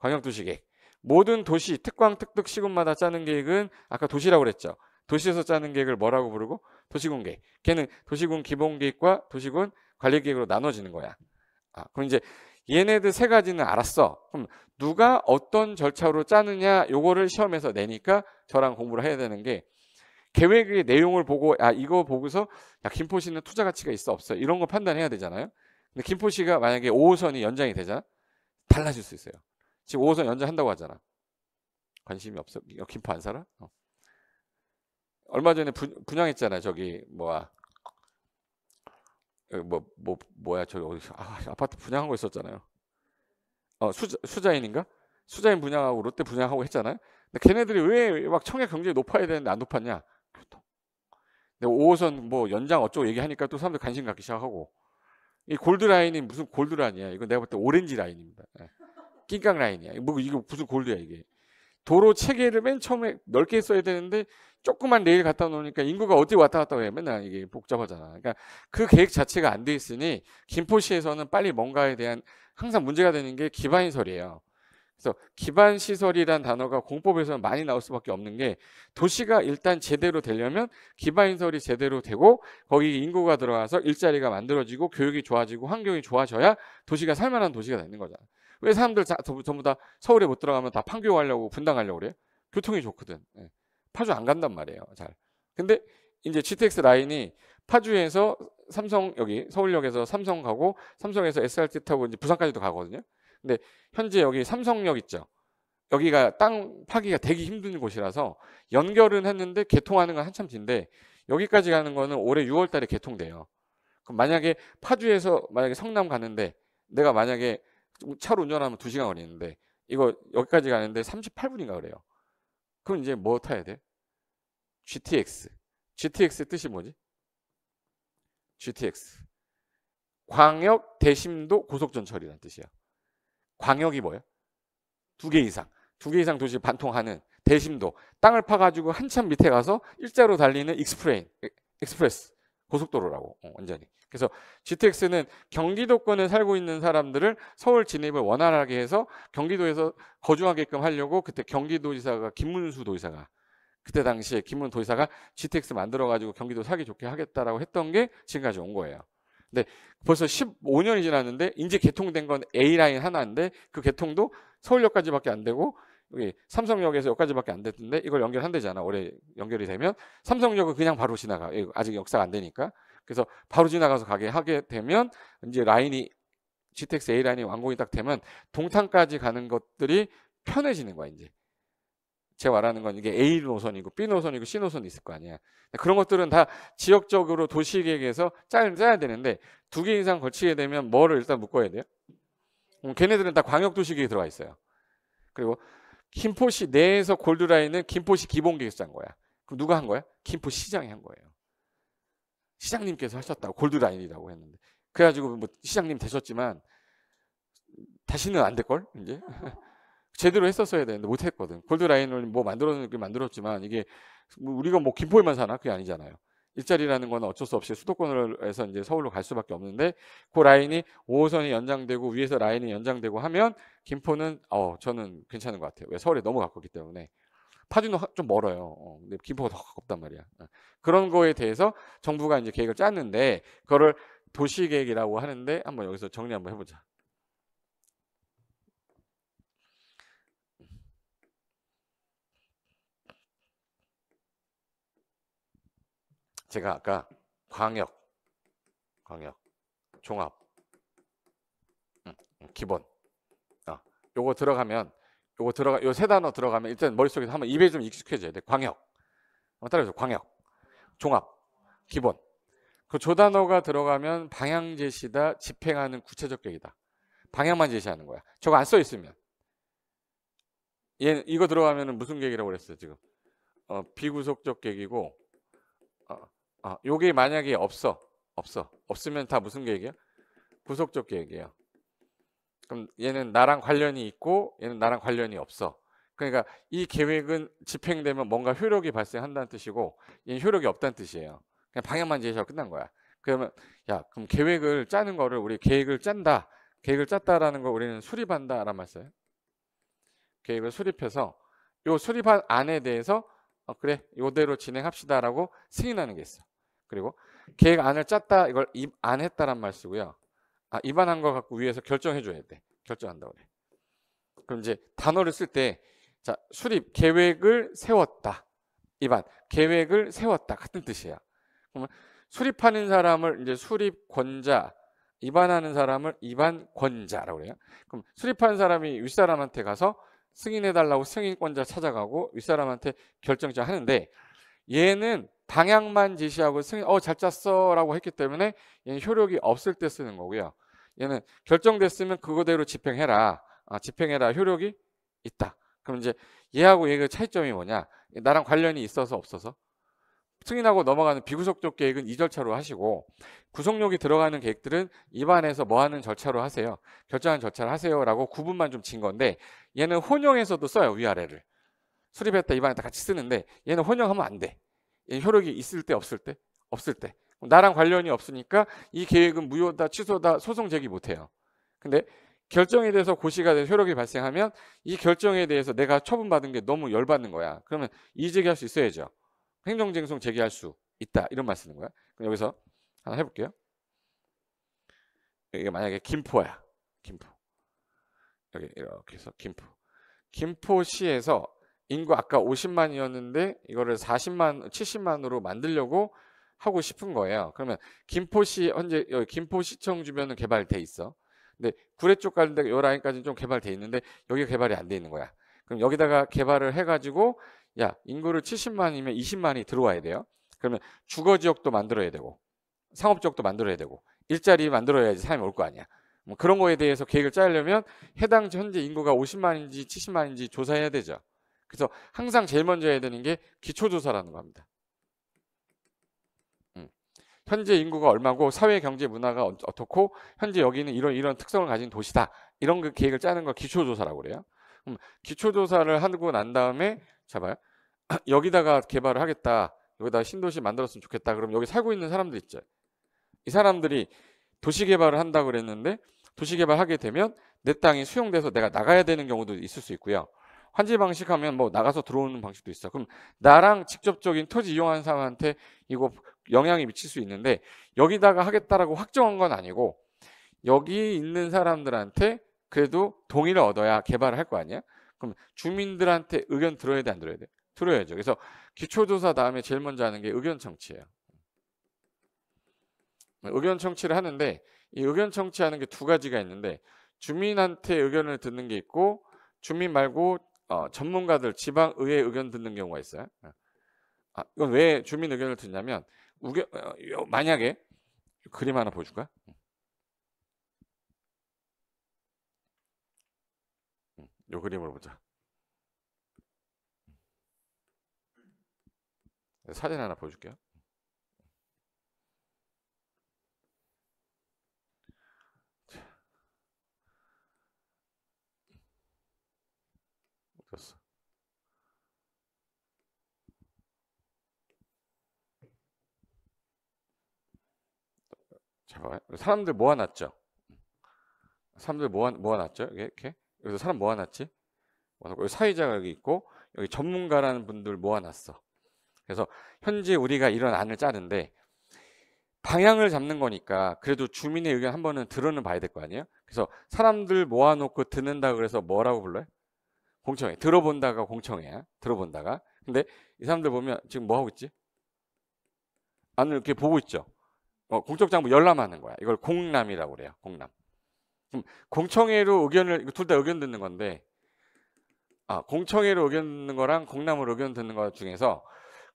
광역도시계획. 모든 도시, 특광, 특특 시군마다 짜는 계획은 아까 도시라고 그랬죠. 도시에서 짜는 계획을 뭐라고 부르고? 도시군 계획. 걔는 도시군 기본계획과 도시군 관리계획으로 나눠지는 거야. 그럼 이제 얘네들 세 가지는 알았어. 그럼 누가 어떤 절차로 짜느냐 요거를 시험에서 내니까 저랑 공부를 해야 되는 게 계획의 내용을 보고 이거 보고서 김포시는 투자 가치가 있어 없어 이런 거 판단해야 되잖아요. 근데 김포시가 만약에 5호선이 연장이 되잖아. 달라질 수 있어요. 지금 5호선 연장한다고 하잖아. 관심이 없어. 김포 안 살아? 얼마 전에 분양했잖아요. 저기 뭐야 저기 어디서 아파트 분양한 거 있었잖아요. 수자인인가? 수자인 분양하고 롯데 분양하고 했잖아요. 근데 걔네들이 왜 막 청약 경쟁이 높아야 되는데 안 높았냐? 교통. 근데 5호선 뭐 연장 어쩌고 얘기하니까 또 사람들 관심 갖기 시작하고 이 골드 라인이 무슨 골드 라인이야? 이건 내가 볼 때 오렌지 라인입니다. 낑깡 라인이야. 뭐 이거 무슨 골드야 이게? 도로 체계를 맨 처음에 넓게 써야 되는데 조그만 레일 갖다 놓으니까 인구가 어디 왔다 갔다 해 맨날 이게 복잡하잖아. 그러니까 그 계획 자체가 안 돼 있으니 김포시에서는 빨리 뭔가에 대한 항상 문제가 되는 게 기반시설이에요. 그래서 기반시설이란 단어가 공법에서는 많이 나올 수밖에 없는 게 도시가 일단 제대로 되려면 기반시설이 제대로 되고 거기 인구가 들어가서 일자리가 만들어지고 교육이 좋아지고 환경이 좋아져야 도시가 살만한 도시가 되는 거잖아. 왜 사람들 전부 다 서울에 못 들어가면 다 판교하려고 분당하려고 그래요? 교통이 좋거든. 파주 안 간단 말이에요. 잘. 근데 이제 GTX 라인이 파주에서 삼성 여기 서울역에서 삼성 가고 삼성에서 SRT 타고 이제 부산까지도 가거든요. 근데 현재 여기 삼성역 있죠. 여기가 땅 파기가 되게 힘든 곳이라서 연결은 했는데 개통하는 건 한참 뒤인데 여기까지 가는 거는 올해 6월 달에 개통돼요. 그럼 만약에 파주에서 만약에 성남 가는데 내가 만약에 차로 운전하면 2시간 걸리는데 이거 여기까지 가는데 38분인가 그래요. 그럼 이제 뭐 타야 돼? GTX. GTX 뜻이 뭐지? GTX. 광역 대심도 고속전철이라는 뜻이야. 광역이 뭐야? 2개 이상. 2개 이상 도시 반통하는 대심도. 땅을 파가지고 한참 밑에 가서 일자로 달리는 익스프레스. 고속도로라고. 완전히. 그래서 GTX는 경기도권에 살고 있는 사람들을 서울 진입을 원활하게 해서 경기도에서 거주하게끔 하려고 그때 경기도지사가 김문수 도지사가 그때 당시에 김문수 도지사가 GTX 만들어가지고 경기도 살기 좋게 하겠다라고 했던 게 지금까지 온 거예요. 근데 벌써 15년이 지났는데 이제 개통된 건 A라인 하나인데 그 개통도 서울역까지밖에 안 되고 여기 삼성역에서 여기까지밖에 안 됐는데 이걸 연결한대잖아. 올해 연결이 되면 삼성역은 그냥 바로 지나가. 아직 역사가 안 되니까. 그래서 바로 지나가서 가게 하게 되면 이제 라인이 GTX A 라인이 완공이 딱 되면 동탄까지 가는 것들이 편해지는 거야 이제. 제가 말하는 건 이게 A 노선이고 B 노선이고 C 노선이 있을 거 아니야. 그런 것들은 다 지역적으로 도시계획에서 짜야 되는데 2개 이상 걸치게 되면 뭐를 일단 묶어야 돼요? 걔네들은 다 광역도시계획에 들어가 있어요. 그리고 김포시 내에서 골드라인은 김포시 기본계획서 짠 거야. 그럼 누가 한 거야? 김포시장이 한 거예요. 시장님께서 하셨다고 골드라인이라고 했는데 그래가지고 뭐 시장님 되셨지만 다시는 안 될걸 이제 제대로 했었어야 되는데 못했거든. 골드라인을 뭐 만들었지만 이게 우리가 뭐 김포에만 사나? 그게 아니잖아요. 일자리라는 건 어쩔 수 없이 수도권에서 이제 서울로 갈 수밖에 없는데 그 라인이 5호선이 연장되고 위에서 라인이 연장되고 하면 김포는 저는 괜찮은 것 같아요. 왜 서울에 너무 가깝기 때문에. 파주는 좀 멀어요. 근데 김포가 더 가깝단 말이야. 그런 거에 대해서 정부가 이제 계획을 짰는데 그거를 도시계획이라고 하는데 한번 여기서 정리 한번 해보자. 제가 아까 광역, 종합, 기본. 요거 들어가면 요 세 단어 들어가면 일단 머릿속에서 한번 입에 좀 익숙해져야 돼. 광역. 한번 따라해서 광역, 종합, 기본. 그 조단어가 들어가면 방향 제시다, 집행하는 구체적 계획이다. 방향만 제시하는 거야. 저거 안 써 있으면. 이거 들어가면은 무슨 계획이라고 그랬어요, 지금? 비구속적 계획이고, 요게 만약에 없으면 다 무슨 계획이야? 구속적 계획이에요. 그럼 얘는 나랑 관련이 있고, 얘는 나랑 관련이 없어. 그러니까 이 계획은 집행되면 뭔가 효력이 발생한다는 뜻이고, 얘는 효력이 없다는 뜻이에요. 그냥 방향만 제시하고 끝난 거야. 그러면 그럼 계획을 짜는 거를 우리 계획을 짠다. 계획을 짰다라는 걸 우리는 수립한다라는 말 써요. 계획을 수립해서 요 수립한 안에 대해서 그래 이대로 진행합시다라고 승인하는 게 있어. 그리고 계획안을 짰다 이걸 입안했다란 말 쓰고요. 입안한 거 갖고 위에서 결정해 줘야 돼. 결정한다고 그래. 그럼 이제 단어를 쓸 때 수립 계획을 세웠다. 입안 계획을 세웠다 같은 뜻이야. 그러면 수립하는 사람을 이제 수립권자, 입안하는 사람을 입안권자라고 그래요. 그럼 수립하는 사람이 윗사람한테 가서 승인해달라고 승인권자 찾아가고 윗사람한테 결정자 하는데 얘는 방향만 제시하고 승인 잘 짰어라고 했기 때문에 얘는 효력이 없을 때 쓰는 거고요. 얘는 결정됐으면 그거대로 집행해라. 집행해라 효력이 있다. 그럼 이제 얘하고 얘가 차이점이 뭐냐? 나랑 관련이 있어서 없어서? 승인하고 넘어가는 비구속적 계획은 이 절차로 하시고 구속력이 들어가는 계획들은 입안에서 뭐 하는 절차로 하세요. 결정하는 절차를 하세요라고 구분만 좀 진 건데 얘는 혼용해서도 써요. 위아래를. 수립했다 입안했다 같이 쓰는데 얘는 혼용하면 안 돼. 얘는 효력이 있을 때 없을 때? 없을 때. 나랑 관련이 없으니까 이 계획은 무효다 취소다 소송 제기 못해요. 근데 결정에 대해서 고시가 돼서 효력이 발생하면 이 결정에 대해서 내가 처분받은 게 너무 열받는 거야. 그러면 이의제기할 수 있어야죠. 행정쟁송 제기할 수 있다 이런 말 쓰는 거야. 그럼 여기서 하나 해볼게요. 이게 만약에 김포야. 김포. 여기 이렇게 해서 김포시에서 인구 아까 50만이었는데 이거를 40만, 70만으로 만들려고 하고 싶은 거예요. 그러면 김포시 현재 여기 김포시청 주변은 개발돼 있어. 근데 구례 쪽 가는데 요 라인까지는 좀 개발돼 있는데 여기 개발이 안 돼 있는 거야. 그럼 여기다가 개발을 해가지고 인구를 70만이면 20만이 들어와야 돼요. 그러면 주거 지역도 만들어야 되고 상업 지역도 만들어야 되고 일자리 만들어야지 사람이 올 거 아니야. 뭐 그런 거에 대해서 계획을 짜려면 해당 현재 인구가 50만인지 70만인지 조사해야 되죠. 그래서 항상 제일 먼저 해야 되는 게 기초조사라는 겁니다. 현재 인구가 얼마고 사회 경제 문화가 어떻고 현재 여기는 이런 특성을 가진 도시다. 이런 그 계획을 짜는 걸 기초조사라고 그래요. 그럼 기초조사를 하고 난 다음에 봐요. 여기다가 개발을 하겠다. 여기다 신도시 만들었으면 좋겠다. 그럼 여기 살고 있는 사람들 있죠. 이 사람들이 도시 개발을 한다고 그랬는데 도시 개발하게 되면 내 땅이 수용돼서 내가 나가야 되는 경우도 있을 수 있고요. 환지 방식 하면 뭐 나가서 들어오는 방식도 있어. 그럼 나랑 직접적인 토지 이용하는 사람한테 이거 영향이 미칠 수 있는데 여기다가 하겠다라고 확정한 건 아니고 여기 있는 사람들한테 그래도 동의를 얻어야 개발을 할 거 아니야? 그럼 주민들한테 의견 들어야 돼, 안 들어야 돼? 들어야죠. 그래서 기초조사 다음에 제일 먼저 하는 게 의견 청취예요. 의견 청취를 하는데 이 의견 청취하는 게 두 가지가 있는데 주민한테 의견을 듣는 게 있고 주민 말고 전문가들 지방의회 의견 듣는 경우가 있어요. 이건 왜 주민 의견을 듣냐면 만약에 그림 하나 보여줄까? 요 그림을 보자. 사진 하나 보여줄게요. 됐어. 자, 봐봐요. 사람들 모아놨죠. 사람들 모아놨죠. 이렇게. 여기서 사람 모아놨지. 여기 사회자가 여기 있고 여기 전문가라는 분들 모아놨어. 그래서 현재 우리가 이런 안을 짜는데 방향을 잡는 거니까 그래도 주민의 의견 한 번은 들어는 봐야 될 거 아니에요. 그래서 사람들 모아놓고 듣는다 그래서 뭐라고 불러요? 공청회. 들어본다가 공청회야. 들어본다가. 근데 이 사람들 보면 지금 뭐 하고 있지? 안을 이렇게 보고 있죠. 공적 장부 열람하는 거야. 이걸 공람이라고 그래요. 공람. 그럼 공청회로 의견을 둘 다 의견 듣는 건데, 공청회로 의견 듣는 거랑 공람으로 의견 듣는 거 중에서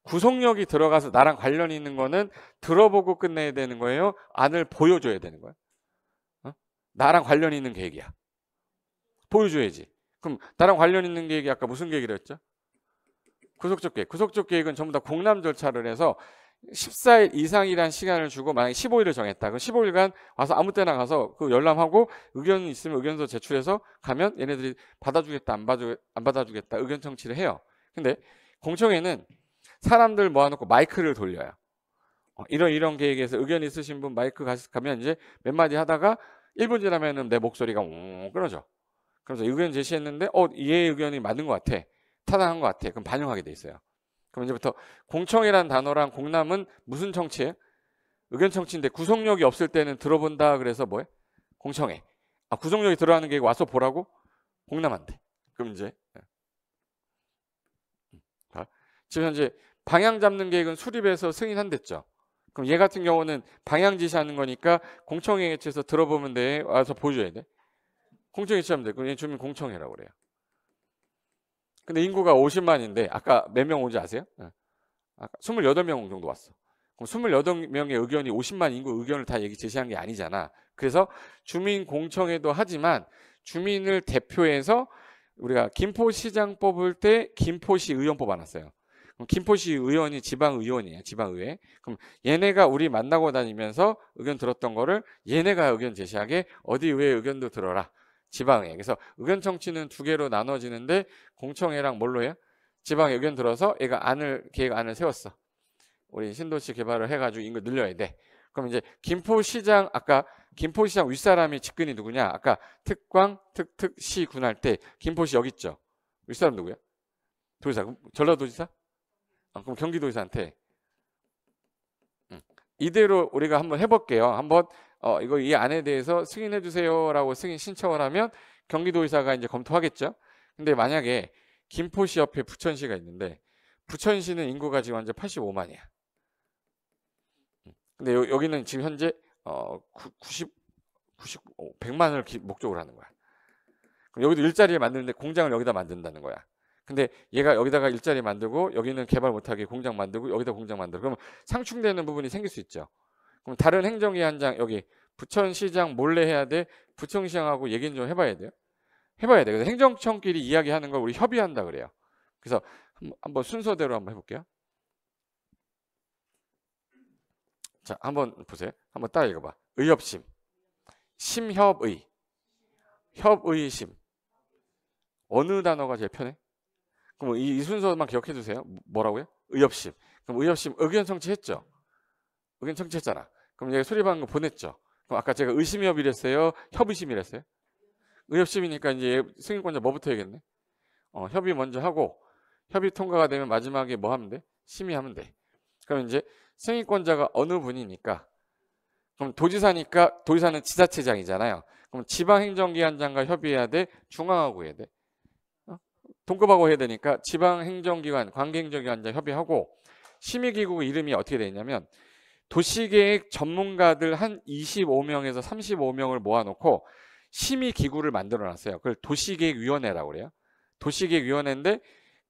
구속력이 들어가서 나랑 관련이 있는 거는 들어보고 끝내야 되는 거예요. 안을 보여줘야 되는 거야. 나랑 관련 있는 계획이야. 보여줘야지. 그럼 나랑 관련 있는 계획이 아까 무슨 계획이라 했죠? 구속적 계획. 구속적 계획은 전부 다 공람 절차를 해서 14일 이상이란 시간을 주고 만약에 15일을 정했다. 그럼 15일간 와서 아무 때나 가서 그 열람하고 의견이 있으면 의견서 제출해서 가면 얘네들이 받아주겠다 안 받아주겠다 의견 청취를 해요. 근데 공청회는 사람들 모아놓고 마이크를 돌려요. 이런 계획에서 의견 있으신 분 마이크 가면 이제 몇 마디 하다가 1분 지나면은 내 목소리가 끊어져. 그래서 의견 제시했는데 얘 의견이 맞는 것 같아. 타당한 것 같아. 그럼 반영하게 돼 있어요. 그럼 이제부터 공청회란 단어랑 공람은 무슨 청취예요? 의견 청취인데 구속력이 없을 때는 들어본다 그래서 뭐해? 공청회. 구속력이 들어가는 게 와서 보라고? 공람한대. 그럼 이제 지금 현재 방향 잡는 계획은 수립해서 승인한댔죠. 그럼 얘 같은 경우는 방향 지시하는 거니까 공청회 개최해서 들어보면 돼. 와서 보여줘야 돼. 공청회 개최하면 돼. 그럼 얘 주민 공청회라고 그래요. 근데 인구가 50만인데 아까 몇 명 온지 아세요? 아까 28명 정도 왔어. 그럼 28명의 의견이 50만 인구 의견을 다 얘기 제시한 게 아니잖아. 그래서 주민 공청회도 하지만 주민을 대표해서 우리가 김포시장 뽑을 때 김포시 의원 뽑아놨어요. 그럼 김포시 의원이 지방의원이에요. 지방의회. 그럼 얘네가 우리 만나고 다니면서 의견 들었던 거를 얘네가 의견 제시하게 어디 의회 의견도 들어라. 지방의회. 그래서 의견 청취는 두 개로 나눠지는데 공청회랑 뭘로 해요? 지방에 의견 들어서 얘가 계획안을 세웠어. 우리 신도시 개발을 해가지고 인구 늘려야 돼. 그럼 이제 김포시장 아까 김포시장 윗사람이 직근이 누구냐? 아까 특광 특특시 군할 때 김포시 여기 있죠. 윗사람 누구야? 도지사. 전라도지사? 그럼 경기도지사한테 이대로 우리가 한번 해볼게요. 한번 이거 이 안에 대해서 승인해 주세요라고 승인 신청을 하면 경기도지사가 이제 검토하겠죠. 근데 만약에 김포시 옆에 부천시가 있는데 부천시는 인구가 지금 완전 85만이야. 근데 여기는 지금 현재 100만을 목적으로 하는 거야. 그럼 여기도 일자리를 만드는데 공장을 여기다 만든다는 거야. 근데 얘가 여기다가 일자리 만들고 여기는 개발 못하게 공장 만들고 여기다 공장 만들고 그러면 상충되는 부분이 생길 수 있죠. 그럼 다른 행정위원장 여기 부천시장 몰래 해야 돼? 부천시장하고 얘기는 좀 해봐야 돼요. 해봐야 돼. 그래서 행정청끼리 이야기하는 걸 우리 협의한다 그래요. 그래서 한번 순서대로 한번 해볼게요. 자, 한번 보세요. 한번 딱 읽어봐. 의협심, 심협의, 협의심. 어느 단어가 제일 편해? 그럼 이 순서만 기억해 주세요. 뭐라고요? 의협심. 그럼 의협심 의견 청취했죠? 의견 청취했잖아. 그럼 얘가 수립한 거 보냈죠? 그럼 아까 제가 의심협의랬어요? 협의심이랬어요? 의협심이니까 이제 승인권자 뭐부터 해야겠네? 협의 먼저 하고 협의 통과가 되면 마지막에 뭐 하면 돼? 심의하면 돼. 그럼 이제 승인권자가 어느 분이니까 그럼 도지사니까 도지사는 지자체장이잖아요. 그럼 지방행정기관장과 협의해야 돼? 중앙하고 해야 돼? 동급하고 해야 되니까 지방행정기관, 관계행정기관장 협의하고 심의기구 이름이 어떻게 되어 있냐면 도시계획 전문가들 한 25명에서 35명을 모아놓고 심의기구를 만들어놨어요. 그걸 도시계획위원회라고 그래요. 도시계획위원회인데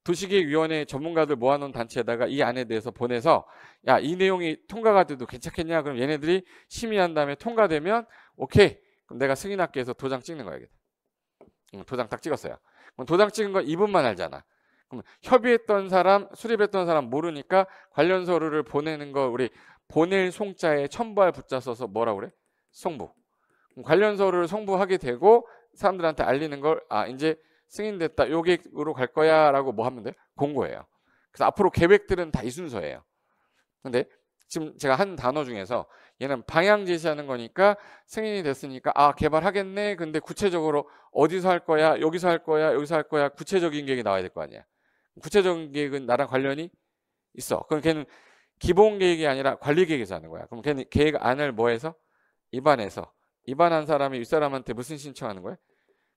도시계획위원회 전문가들 모아놓은 단체에다가 이 안에 대해서 보내서 야, 이 내용이 통과가 돼도 괜찮겠냐? 그럼 얘네들이 심의한 다음에 통과되면 오케이. 그럼 내가 승인할게 해서 도장 찍는 거야. 도장 딱 찍었어요. 그럼 도장 찍은 거 이분만 알잖아. 그럼 협의했던 사람, 수립했던 사람 모르니까 관련 서류를 보내는 거 우리 보낼 송자에 첨부할 부자 써서 뭐라고 그래? 송부. 그럼 관련 서류를 송부하게 되고 사람들한테 알리는 걸 이제 승인됐다. 요 계획으로 갈 거야 라고 뭐 하면 돼? 공고해요. 그래서 앞으로 계획들은 다 이 순서예요. 근데 지금 제가 한 단어 중에서 얘는 방향 제시하는 거니까 승인이 됐으니까 아 개발하겠네. 근데 구체적으로 어디서 할 거야? 여기서 할 거야? 여기서 할 거야? 구체적인 계획이 나와야 될 거 아니야. 구체적인 계획은 나랑 관련이 있어. 그럼 걔는 기본 계획이 아니라 관리 계획에서 하는 거야. 그럼 걔는 계획안을 뭐해서? 입안해서. 입안한 사람이 윗사람한테 무슨 신청하는 거야?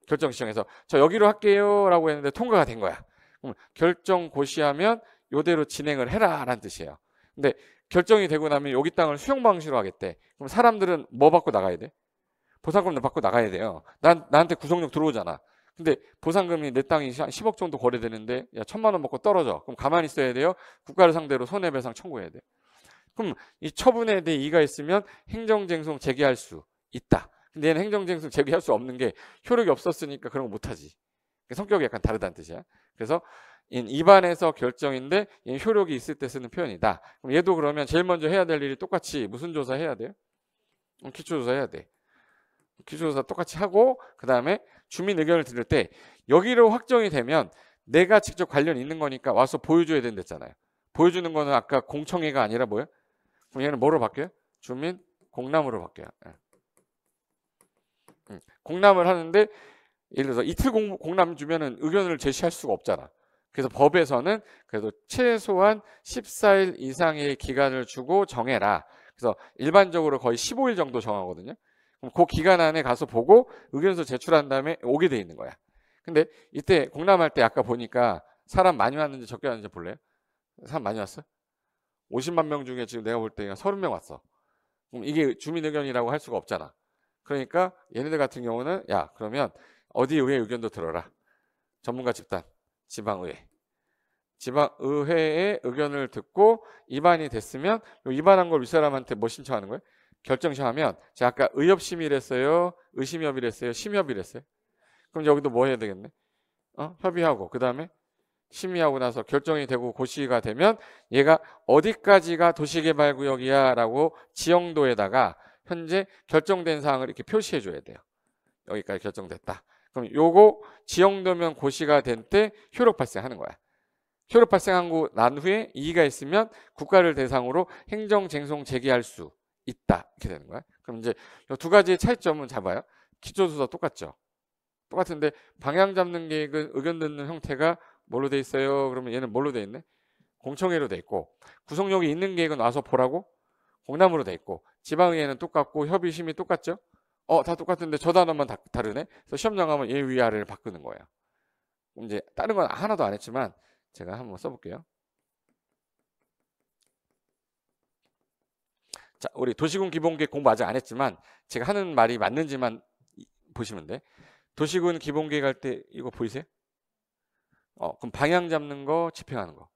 결정 신청해서 저 여기로 할게요 라고 했는데 통과가 된 거야. 그럼 결정 고시하면 요대로 진행을 해라 라는 뜻이에요. 근데 결정이 되고 나면 여기 땅을 수용 방식으로 하겠대. 그럼 사람들은 뭐 받고 나가야 돼? 보상금도 받고 나가야 돼요. 나한테 구속력 들어오잖아. 근데 보상금이 내 땅이 한 10억 정도 거래되는데 야 1,000만 원 먹고 떨어져. 그럼 가만히 있어야 돼요? 국가를 상대로 손해배상 청구해야 돼. 그럼 이 처분에 대해 이의가 있으면 행정쟁송 제기할 수 있다. 근데 얘는 행정쟁송 제기할 수 없는 게 효력이 없었으니까 그런 거 못하지. 성격이 약간 다르다는 뜻이야. 그래서 입안에서 결정인데 얘는 효력이 있을 때 쓰는 표현이다. 그럼 얘도 그러면 제일 먼저 해야 될 일이 똑같이 무슨 조사 해야 돼요? 기초조사 해야 돼. 기초조사 똑같이 하고 그 다음에 주민 의견을 들을 때 여기로 확정이 되면 내가 직접 관련 있는 거니까 와서 보여줘야 된댔잖아요. 보여주는 거는 아까 공청회가 아니라 뭐예요? 그럼 얘는 뭐로 바뀌어요? 주민 공람으로 바뀌어요. 공람을 하는데 예를 들어서 이틀 공람 주면은 의견을 제시할 수가 없잖아. 그래서 법에서는 그래도 최소한 14일 이상의 기간을 주고 정해라. 그래서 일반적으로 거의 15일 정도 정하거든요. 그럼 그 기간 안에 가서 보고 의견서 제출한 다음에 오게 돼 있는 거야. 근데 이때 공람할 때 아까 보니까 사람 많이 왔는지 적게 왔는지 볼래요? 사람 많이 왔어? 50만 명 중에 지금 내가 볼 때 30명 왔어. 그럼 이게 주민 의견이라고 할 수가 없잖아. 그러니까 얘네들 같은 경우는 야 그러면 어디 의회 의견도 들어라. 전문가 집단, 지방의회. 지방의회의 의견을 듣고 입안이 됐으면 요 입안한 걸 윗사람한테 뭐 신청하는 거예요? 결정 신청하면 제가 아까 의협심의랬어요? 의심협의랬어요? 심협의랬어요? 그럼 여기도 뭐 해야 되겠네? 협의하고 그 다음에 심의하고 나서 결정이 되고 고시가 되면 얘가 어디까지가 도시개발구역이야 라고 지형도에다가 현재 결정된 사항을 이렇게 표시해 줘야 돼요. 여기까지 결정됐다. 그럼 요거 지형도면 고시가 된 때 효력 발생하는 거야. 효력 발생하고 난 후에 이의가 있으면 국가를 대상으로 행정쟁송 제기할 수 있다. 이렇게 되는 거야. 그럼 이제 이 두 가지의 차이점은 잡아요. 기초조사 똑같죠. 똑같은데 방향 잡는 계획은 의견 듣는 형태가 뭘로 돼 있어요? 그러면 얘는 뭘로 돼 있네? 공청회로 돼 있고 구속력이 있는 계획은 와서 보라고 공람으로 돼 있고 지방의회는 똑같고 협의심이 똑같죠? 다 똑같은데 저 단어만 다르네? 그래서 시험장 가면 얘 위아래를 바꾸는 거예요. 이제 다른 건 하나도 안 했지만 제가 한번 써볼게요. 자, 우리 도시군 기본계획 공부 아직 안 했지만 제가 하는 말이 맞는지만 보시면 돼. 도시군 기본계획 할 때 이거 보이세요? 그럼 방향 잡는 거, 집행하는 거.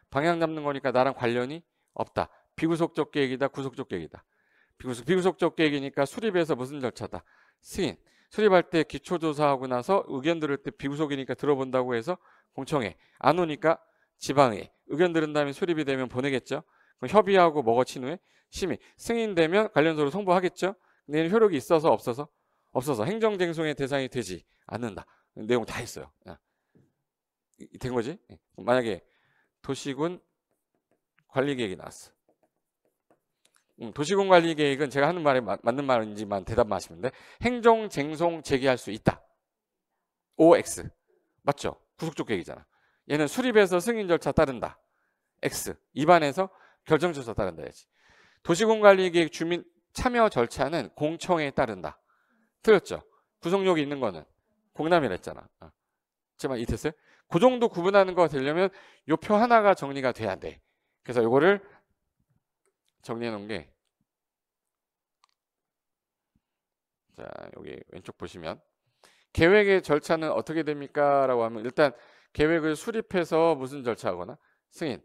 방향 잡는 거니까 나랑 관련이 없다. 비구속적 계획이다, 구속적 계획이다. 비구속적 계획이니까 수립해서 무슨 절차다? 승인. 수립할 때 기초조사하고 나서 의견 들을 때 비구속이니까 들어본다고 해서 공청회. 안 오니까 지방회. 의견 들은 다음에 수립이 되면 보내겠죠. 그럼 협의하고 먹어친 후에 심의. 승인되면 관련서로 송부하겠죠. 근데 얘는 효력이 있어서 없어서? 없어서 행정쟁송의 대상이 되지 않는다. 내용 다 했어요. 된 거지? 만약에 도시군 관리계획이 나왔어. 도시군 관리계획은 제가 하는 말이 맞는 말인지만 대답만 하시면 돼. 행정쟁송 제기할 수 있다. OX. 맞죠? 구속적 계획이잖아. 얘는 수립해서 승인 절차 따른다. X. 입안해서 결정 절차 따른다. 해야지. 도시군 관리계획 주민 참여 절차는 공청회에 따른다. 틀렸죠? 구속력이 있는 거는 공람이라 했잖아. 제가 이해됐어요? 그 정도 구분하는 거 되려면 요 표 하나가 정리가 돼야 돼. 그래서 요거를 정리해 놓은 게 자, 여기 왼쪽 보시면 계획의 절차는 어떻게 됩니까? 라고 하면 일단 계획을 수립해서 무슨 절차하거나 승인,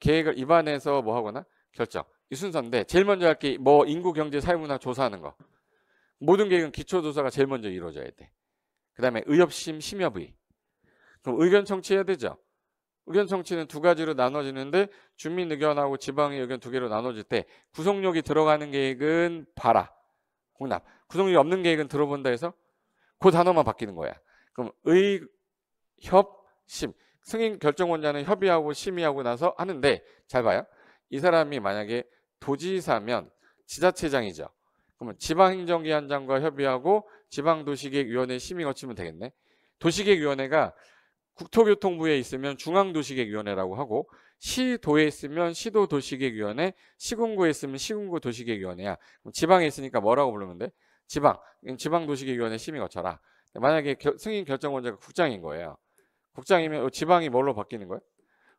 계획을 입안해서 뭐 하거나 결정. 이 순서인데 제일 먼저 할 게 뭐 인구, 경제, 사회문화 조사하는 거. 모든 계획은 기초조사가 제일 먼저 이루어져야 돼. 그 다음에 의협심, 심협의. 그럼 의견 청취해야 되죠. 의견 청취는 두 가지로 나눠지는데 주민 의견하고 지방의 의견 두 개로 나눠질 때 구속력이 들어가는 계획은 봐라. 공납. 구속력이 없는 계획은 들어본다 해서 그 단어만 바뀌는 거야. 그럼 의, 협, 심. 승인 결정권자는 협의하고 심의하고 나서 하는데 잘 봐요. 이 사람이 만약에 도지사면 지자체장이죠. 그러면 지방행정기관장과 협의하고 지방도시계획위원회 심의 거치면 되겠네. 도시계획위원회가 국토교통부에 있으면 중앙도시계획위원회라고 하고, 시도에 있으면 시도도시계획위원회, 시군구에 있으면 시군구도시계획위원회야. 그럼 지방에 있으니까 뭐라고 부르면 돼? 지방도시계획위원회 심의 거쳐라. 만약에 승인 결정권자가 국장인 거예요. 국장이면 지방이 뭘로 바뀌는 거야?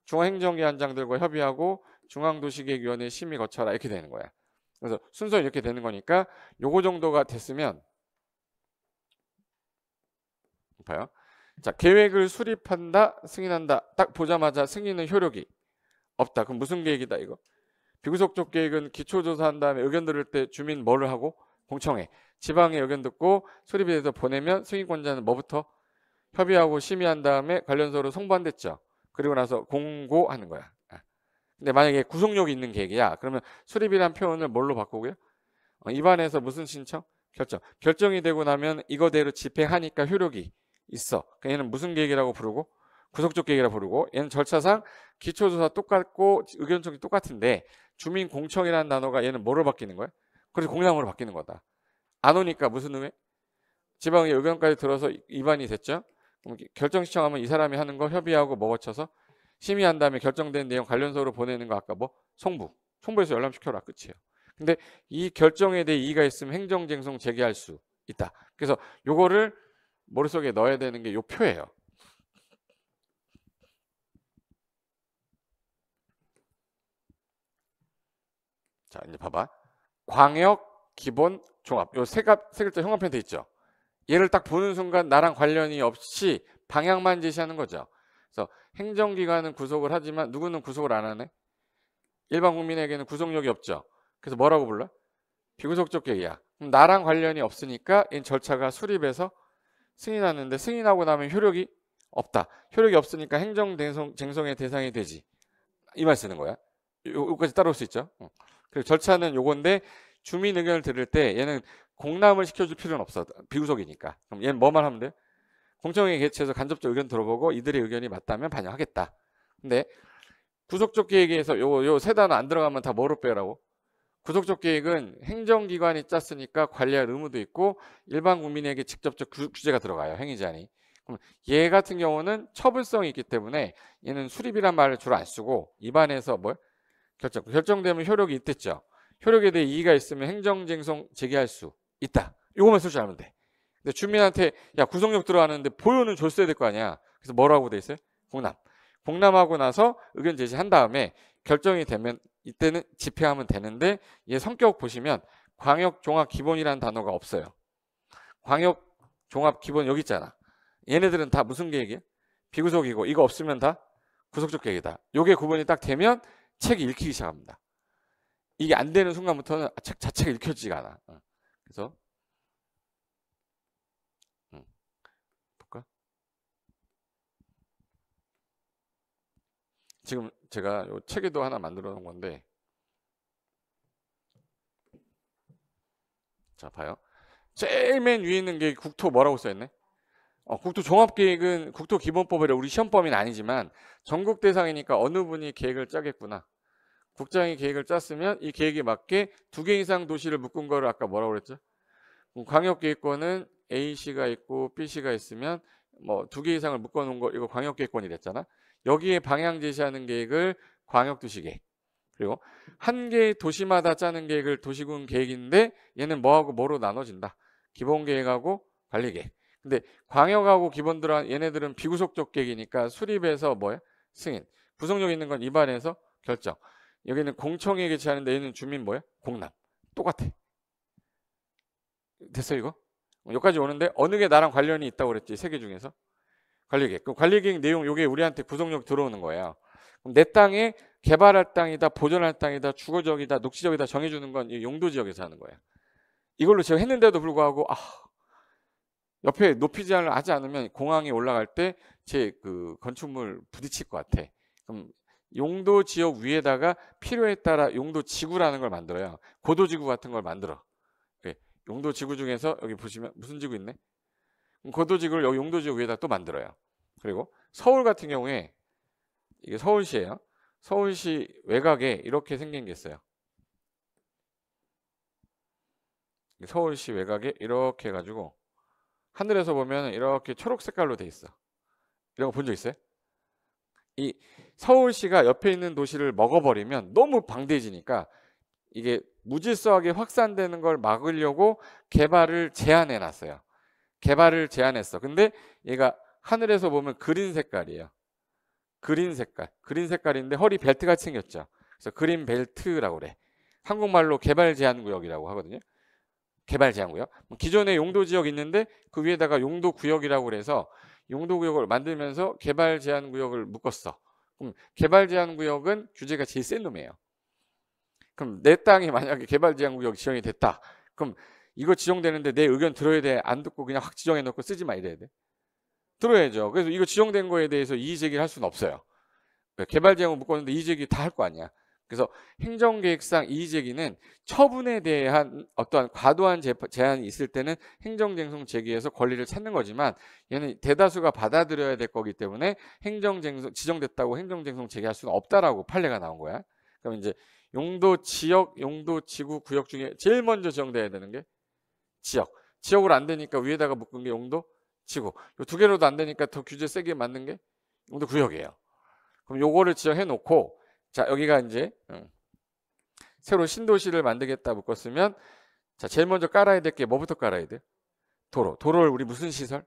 중앙행정기관장들과 협의하고 중앙도시계획위원회 심의 거쳐라, 이렇게 되는 거야. 그래서 순서 이렇게 되는 거니까 요거 정도가 됐으면 봐요. 자, 계획을 수립한다, 승인한다. 딱 보자마자 승인은 효력이 없다. 그럼 무슨 계획이다 이거? 비구속적 계획은 기초조사한 다음에 의견 들을 때 주민 뭐를 하고? 공청회. 지방의 의견 듣고 수립이 돼서 보내면 승인권자는 뭐부터? 협의하고 심의한 다음에 관련서로 송부한댔죠. 그리고 나서 공고하는 거야. 근데 만약에 구속력이 있는 계획이야. 그러면 수립이란 표현을 뭘로 바꾸고요? 입안에서 무슨 신청? 결정. 결정이 되고 나면 이거대로 집행하니까 효력이 있어. 얘는 무슨 계획이라고 부르고? 구속적 계획이라고 부르고, 얘는 절차상 기초조사 똑같고 의견 청이 똑같은데 주민공청이라는 단어가 얘는 뭐로 바뀌는 거야? 그래서 공람으로 바뀌는 거다. 안 오니까 무슨 의미? 지방의 의견까지 들어서 입안이 됐죠? 그럼 결정 신청하면 이 사람이 하는 거 협의하고 뭐 거쳐서 심의한 다음에 결정된 내용 관련서로 보내는 거 아까 뭐? 송부해서 열람시켜라. 끝이에요. 근데 이 결정에 대해 이의가 있으면 행정쟁송 제기할 수 있다. 그래서 요거를 머릿속에 넣어야 되는 게 요 표예요. 자, 이제 봐봐. 광역, 기본, 종합. 요 세 글자 형광펜 돼 있죠. 얘를 딱 보는 순간 나랑 관련이 없이 방향만 제시하는 거죠. 그래서 행정기관은 구속을 하지만 누구는 구속을 안 하네? 일반 국민에게는 구속력이 없죠. 그래서 뭐라고 불러? 비구속적 계획이야. 그럼 나랑 관련이 없으니까 이 절차가 수립해서 승인하는데 승인하고 나면 효력이 없다. 효력이 없으니까 행정쟁송의 대상이 되지. 이 말 쓰는 거야. 요까지 따라올 수 있죠. 그리고 절차는 요건데 주민 의견을 들을 때 얘는 공람을 시켜줄 필요는 없어. 비구속이니까. 그럼 얘는 뭐만 하면 돼? 공청회 개최해서 간접적 의견 들어보고 이들의 의견이 맞다면 반영하겠다. 근데 구속적 계획에서 요 세 단어 안 들어가면 다 뭐로 빼라고? 구속적 계획은 행정기관이 짰으니까 관리할 의무도 있고 일반 국민에게 직접적 규제가 들어가요. 행위 제한이. 그럼 얘 같은 경우는 처벌성이 있기 때문에 얘는 수립이란 말을 주로 안 쓰고 입안에서 뭐? 결정되면 효력이 있댔죠. 효력에 대해 이의가 있으면 행정쟁송 제기할 수 있다. 이거만 쓸 줄 알면 돼. 근데 주민한테 야 구속력 들어가는데 보호는 줬어야 될 거 아니야. 그래서 뭐라고 돼 있어요? 공람하고 나서 의견 제시한 다음에 결정이 되면 이때는 집행하면 되는데 얘 성격 보시면 광역종합기본이라는 단어가 없어요. 광역종합기본 여기 있잖아. 얘네들은 다 무슨 계획이야? 비구속이고 이거 없으면 다 구속적 계획이다. 요게 구분이 딱 되면 책이 읽히기 시작합니다. 이게 안 되는 순간부터는 책 자체가 읽혀지지가 않아. 그래서 볼까? 지금 제가 요 책에도 하나 만들어 놓은 건데 자 봐요. 제일 맨 위에 있는 게 국토 뭐라고 써있네? 국토 종합계획은 국토기본법이라 우리 시험 범위는 아니지만 전국 대상이니까 어느 분이 계획을 짜겠구나. 국장이 계획을 짰으면 이 계획에 맞게 2개 이상 도시를 묶은 거를 아까 뭐라고 그랬죠? 광역계획권은 A시가 있고 B시가 있으면 뭐 2개 이상을 묶어 놓은 거 이거 광역계획권이 됐잖아. 여기에 방향 제시하는 계획을 광역도시계획. 그리고 한 개의 도시마다 짜는 계획을 도시군 계획인데 얘는 뭐하고 뭐로 나눠진다. 기본계획하고 관리계획. 근데 광역하고 기본들은 얘네들은 비구속적 계획이니까 수립해서 뭐야? 승인. 구속력 있는 건 입안에서 결정. 여기는 공청회 개최하는데 얘는 주민 뭐야? 공람. 똑같아. 됐어 이거? 여기까지 오는데 어느 게 나랑 관련이 있다고 그랬지? 세 개 중에서? 관리계획. 그 관리계획 내용 요게 우리한테 구속력 들어오는 거예요. 그럼 내 땅에 개발할 땅이다, 보존할 땅이다, 주거지역이다, 녹지지역이다 정해주는 건 이 용도지역에서 하는 거예요. 이걸로 제가 했는데도 불구하고 옆에 높이 제한을 하지 않으면 공항에 올라갈 때 제 그 건축물 부딪힐 것 같아. 그럼 용도 지역 위에다가 필요에 따라 용도 지구라는 걸 만들어요. 고도 지구 같은 걸 만들어. 용도 지구 중에서 여기 보시면 무슨 지구 있네? 고도 지구를 여기 용도 지구 위에다 또 만들어요. 그리고 서울 같은 경우에 이게 서울시예요. 서울시 외곽에 이렇게 생긴 게 있어요. 서울시 외곽에 이렇게 해가지고 하늘에서 보면 이렇게 초록 색깔로 돼 있어. 이런 거 본 적 있어요? 이 서울시가 옆에 있는 도시를 먹어버리면 너무 방대해지니까 이게 무질서하게 확산되는 걸 막으려고 개발을 제한해 놨어요. 개발을 제한했어. 근데 얘가 하늘에서 보면 그린 색깔이에요. 그린 색깔. 그린 색깔인데 허리 벨트 같이 생겼죠. 그래서 그린 벨트라고 그래. 한국말로 개발 제한 구역이라고 하거든요. 개발 제한 구역. 기존에 용도 지역 있는데 그 위에다가 용도 구역이라고 그래서 용도 구역을 만들면서 개발 제한 구역을 묶었어. 그럼 개발 제한 구역은 규제가 제일 센 놈이에요. 그럼 내 땅이 만약에 개발 제한 구역 지정이 됐다. 그럼 이거 지정되는데 내 의견 들어야 돼? 안 듣고 그냥 확 지정해 놓고 쓰지 마 이래야 돼? 들어야죠. 그래서 이거 지정된 거에 대해서 이의 제기를 할 수는 없어요. 개발 제한을 묶었는데 이의 제기 다 할 거 아니야. 그래서 행정계획상 이의 제기는 처분에 대한 어떠한 과도한 제한이 있을 때는 행정쟁송 제기해서 권리를 찾는 거지만 얘는 대다수가 받아들여야 될 거기 때문에 행정쟁송 지정됐다고 행정쟁송 제기할 수는 없다라고 판례가 나온 거야. 그럼 이제 용도 지역, 용도 지구 구역 중에 제일 먼저 지정돼야 되는 게 지역. 지역으로 안 되니까 위에다가 묶은 게 용도 지구. 이 두 개로도 안 되니까 더 규제 세게 맞는 게 용도 구역이에요. 그럼 요거를 지정해 놓고 자 여기가 이제 새로 신도시를 만들겠다 묶었으면 자 제일 먼저 깔아야 될 게 뭐부터 깔아야 돼? 도로를 우리 무슨 시설?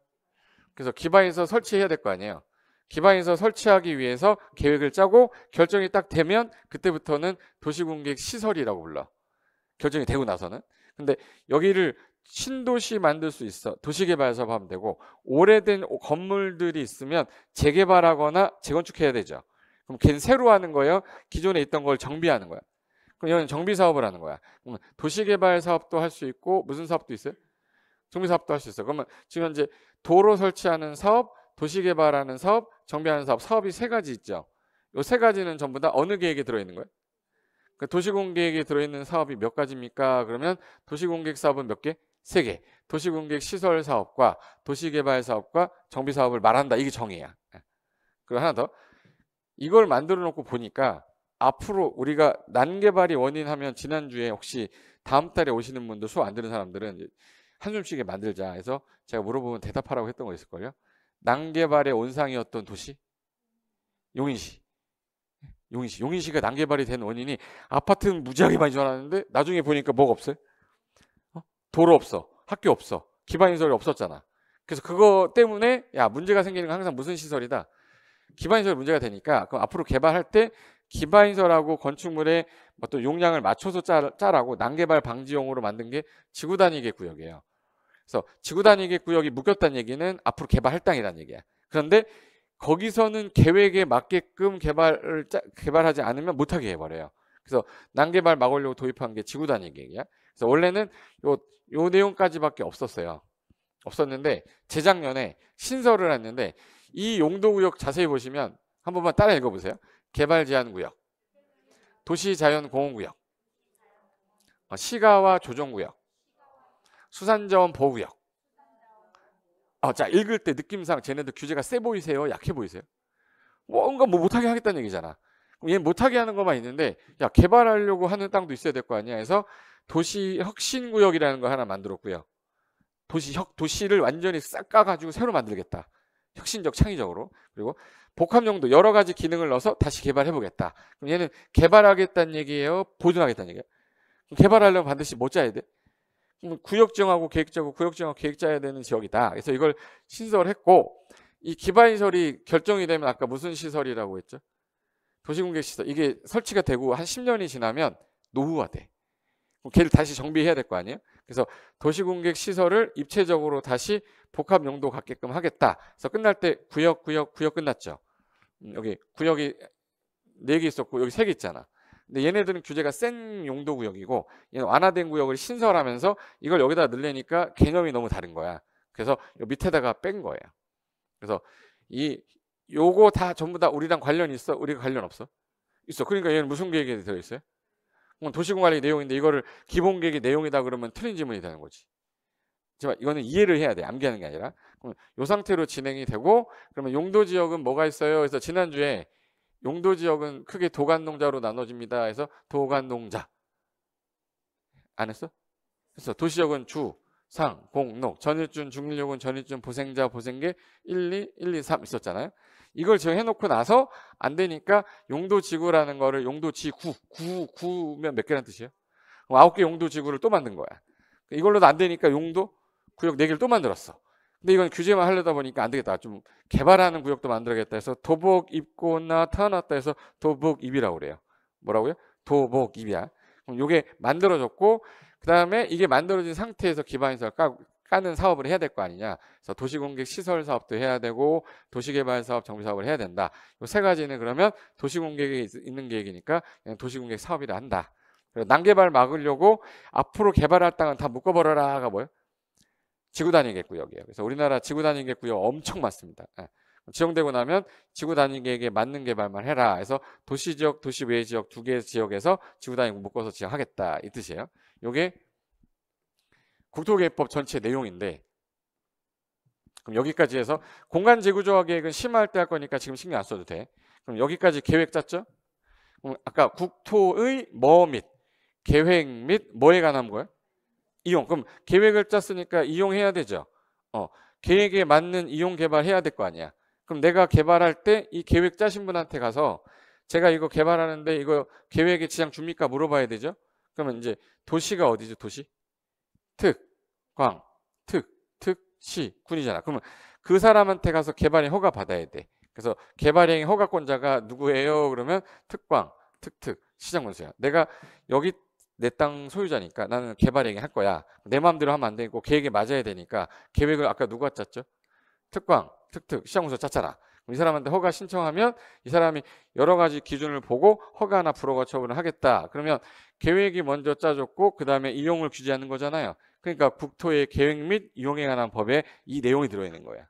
그래서 기반에서 설치해야 될 거 아니에요. 기반에서 설치하기 위해서 계획을 짜고 결정이 딱 되면 그때부터는 도시공객 시설이라고 불러. 결정이 되고 나서는. 근데 여기를 신도시 만들 수 있어. 도시개발 사업 하면 되고 오래된 건물들이 있으면 재개발하거나 재건축해야 되죠. 그럼 걔는 새로 하는 거예요? 기존에 있던 걸 정비하는 거야. 그럼 이건 정비 사업을 하는 거야. 그럼 도시개발 사업도 할 수 있고 무슨 사업도 있어요? 정비 사업도 할 수 있어. 그러면 지금 현재 도로 설치하는 사업, 도시개발하는 사업, 정비하는 사업, 사업이 세 가지 있죠. 이 세 가지는 전부 다 어느 계획에 들어있는 거예요? 그 도시공계획에 들어있는 사업이 몇 가지입니까? 그러면 도시공계획 사업은 몇 개? 세 개. 도시공계획 시설 사업과 도시개발 사업과 정비 사업을 말한다. 이게 정의야. 그리고 하나 더. 이걸 만들어 놓고 보니까 앞으로 우리가 난개발이 원인하면 지난주에 혹시 다음 달에 오시는 분들 수업 안 들은 사람들은 한숨 쉬게 만들자 해서 제가 물어보면 대답하라고 했던 거 있을걸요. 난개발의 온상이었던 도시? 용인시. 용인시가 난개발이 된 원인이 아파트는 무지하게 많이 지어놨는데 나중에 보니까 뭐가 없어요? 도로 없어. 학교 없어. 기반시설이 없었잖아. 그래서 그거 때문에 야 문제가 생기는 건 항상 무슨 시설이다? 기반시설 문제가 되니까 그럼 앞으로 개발할 때 기반시설하고 건축물의 어떤 용량을 맞춰서 짜라고 난개발 방지용으로 만든 게 지구단위계 구역이에요. 그래서 지구단위계 구역이 묶였다는 얘기는 앞으로 개발할 땅이라는 얘기야. 그런데 거기서는 계획에 맞게끔 개발하지 않으면 못하게 해버려요. 그래서 난개발 막으려고 도입한 게 지구단위 계획이야. 그래서 원래는 요 내용까지밖에 없었어요. 없었는데 재작년에 신설을 했는데 이 용도구역 자세히 보시면 한 번만 따라 읽어보세요. 개발제한구역, 도시자연공원구역, 시가와 조정구역, 수산자원 보호구역. 자 읽을 때 느낌상 쟤네들 규제가 세 보이세요? 약해 보이세요? 뭔가 뭐 못하게 하겠다는 얘기잖아. 그럼 얘는 못하게 하는 것만 있는데 야 개발하려고 하는 땅도 있어야 될 거 아니야. 해서 도시혁신구역이라는 거 하나 만들었고요. 도시를 완전히 싹 까가지고 새로 만들겠다. 혁신적 창의적으로. 그리고 복합용도 여러 가지 기능을 넣어서 다시 개발해보겠다. 그럼 얘는 개발하겠다는 얘기예요? 보존하겠다는 얘기예요? 그럼 개발하려면 반드시 뭐 짜야 돼? 구역 지정하고 계획 짜고 구역 지정하고 계획 짜야 되는 지역이다. 그래서 이걸 신설했고 이 기반시설이 결정이 되면 아까 무슨 시설이라고 했죠? 도시공개 시설. 이게 설치가 되고 한 10년이 지나면 노후화돼. 그럼 걔를 다시 정비해야 될 거 아니에요? 그래서 도시공개 시설을 입체적으로 다시 복합 용도 갖게끔 하겠다. 그래서 끝날 때 구역 끝났죠. 여기 구역이 4개 있었고 여기 3개 있잖아. 근데 얘네들은 규제가 센 용도 구역이고 얘는 완화된 구역을 신설하면서 이걸 여기다 넣으려니까 개념이 너무 다른 거야. 그래서 요 밑에다가 뺀 거예요. 그래서 요거 다 전부 다 우리랑 관련 있어? 우리가 관련 없어? 있어. 그러니까 얘는 무슨 계획에 들어있어요? 도시공관리 내용인데 이거를 기본계획의 내용이다 그러면 틀린 지문이 되는 거지. 하지만 이거는 이해를 해야 돼. 암기하는 게 아니라. 그럼 이 상태로 진행이 되고 그러면 용도지역은 뭐가 있어요? 그래서 지난주에 용도지역은 크게 도간농자로 나눠집니다. 해서 도간농자. 안 했어? 그래서 도시역은 주, 상, 공, 녹, 전일준, 중일역은 전일준, 보생자, 보생계 1, 2, 1, 2, 3 있었잖아요. 이걸 정해놓고 나서 안 되니까 용도지구라는 거를 용도지구, 구면 몇 개란 뜻이에요? 9개 용도지구를 또 만든 거야. 이걸로도 안 되니까 용도 구역 4개를 또 만들었어. 근데 이건 규제만 하려다 보니까 안 되겠다. 좀 개발하는 구역도 만들어야겠다 해서 도복 입고 나타났다 해서 도복입이라고 그래요. 뭐라고요? 도복입이야. 그럼 요게 만들어졌고 그 다음에 이게 만들어진 상태에서 기반시설 까는 사업을 해야 될 거 아니냐. 그래서 도시공객 시설 사업도 해야 되고 도시개발 사업, 정비 사업을 해야 된다. 이 세 가지는 그러면 도시공객이 있는 계획이니까 그냥 도시공객 사업이라 한다. 난개발 막으려고 앞으로 개발할 땅은 다 묶어버려라가 뭐예요? 지구단위 구역이에요. 그래서 우리나라 지구단위 구역 엄청 많습니다. 지정되고 나면 지구단위 계획에 맞는 개발만 해라. 해서 도시지역, 도시외 지역 두 개 지역에서 지구단위 묶어서 지정하겠다 이 뜻이에요. 요게 국토계획법 전체 내용인데 그럼 여기까지 해서 공간지구조화 계획은 심화할 때 할 거니까 지금 신경 안 써도 돼. 그럼 여기까지 계획 짰죠? 그럼 아까 국토의 뭐 및 계획 및 뭐에 관한 거예요? 이용. 그럼 계획을 짰으니까 이용해야 되죠. 계획에 맞는 이용 개발해야 될 거 아니야. 그럼 내가 개발할 때 이 계획 짜신 분한테 가서 제가 이거 개발하는데 이거 계획에 지장 줍니까? 물어봐야 되죠. 그러면 이제 도시가 어디죠? 도시? 특, 광, 특, 시, 군이잖아. 그러면 그 사람한테 가서 개발에 허가 받아야 돼. 그래서 개발행위 허가권자가 누구예요? 그러면 특광, 특, 시장군수야. 내가 여기 내 땅 소유자니까 나는 개발행위 할 거야. 내 마음대로 하면 안 되고 계획에 맞아야 되니까 계획을 아까 누가 짰죠? 특광, 특, 시장군수 짰잖아. 이 사람한테 허가 신청하면 이 사람이 여러 가지 기준을 보고 허가나 불허가 처분을 하겠다. 그러면 계획이 먼저 짜졌고 그 다음에 이용을 규제하는 거잖아요. 그러니까 국토의 계획 및 이용에 관한 법에 이 내용이 들어있는 거야.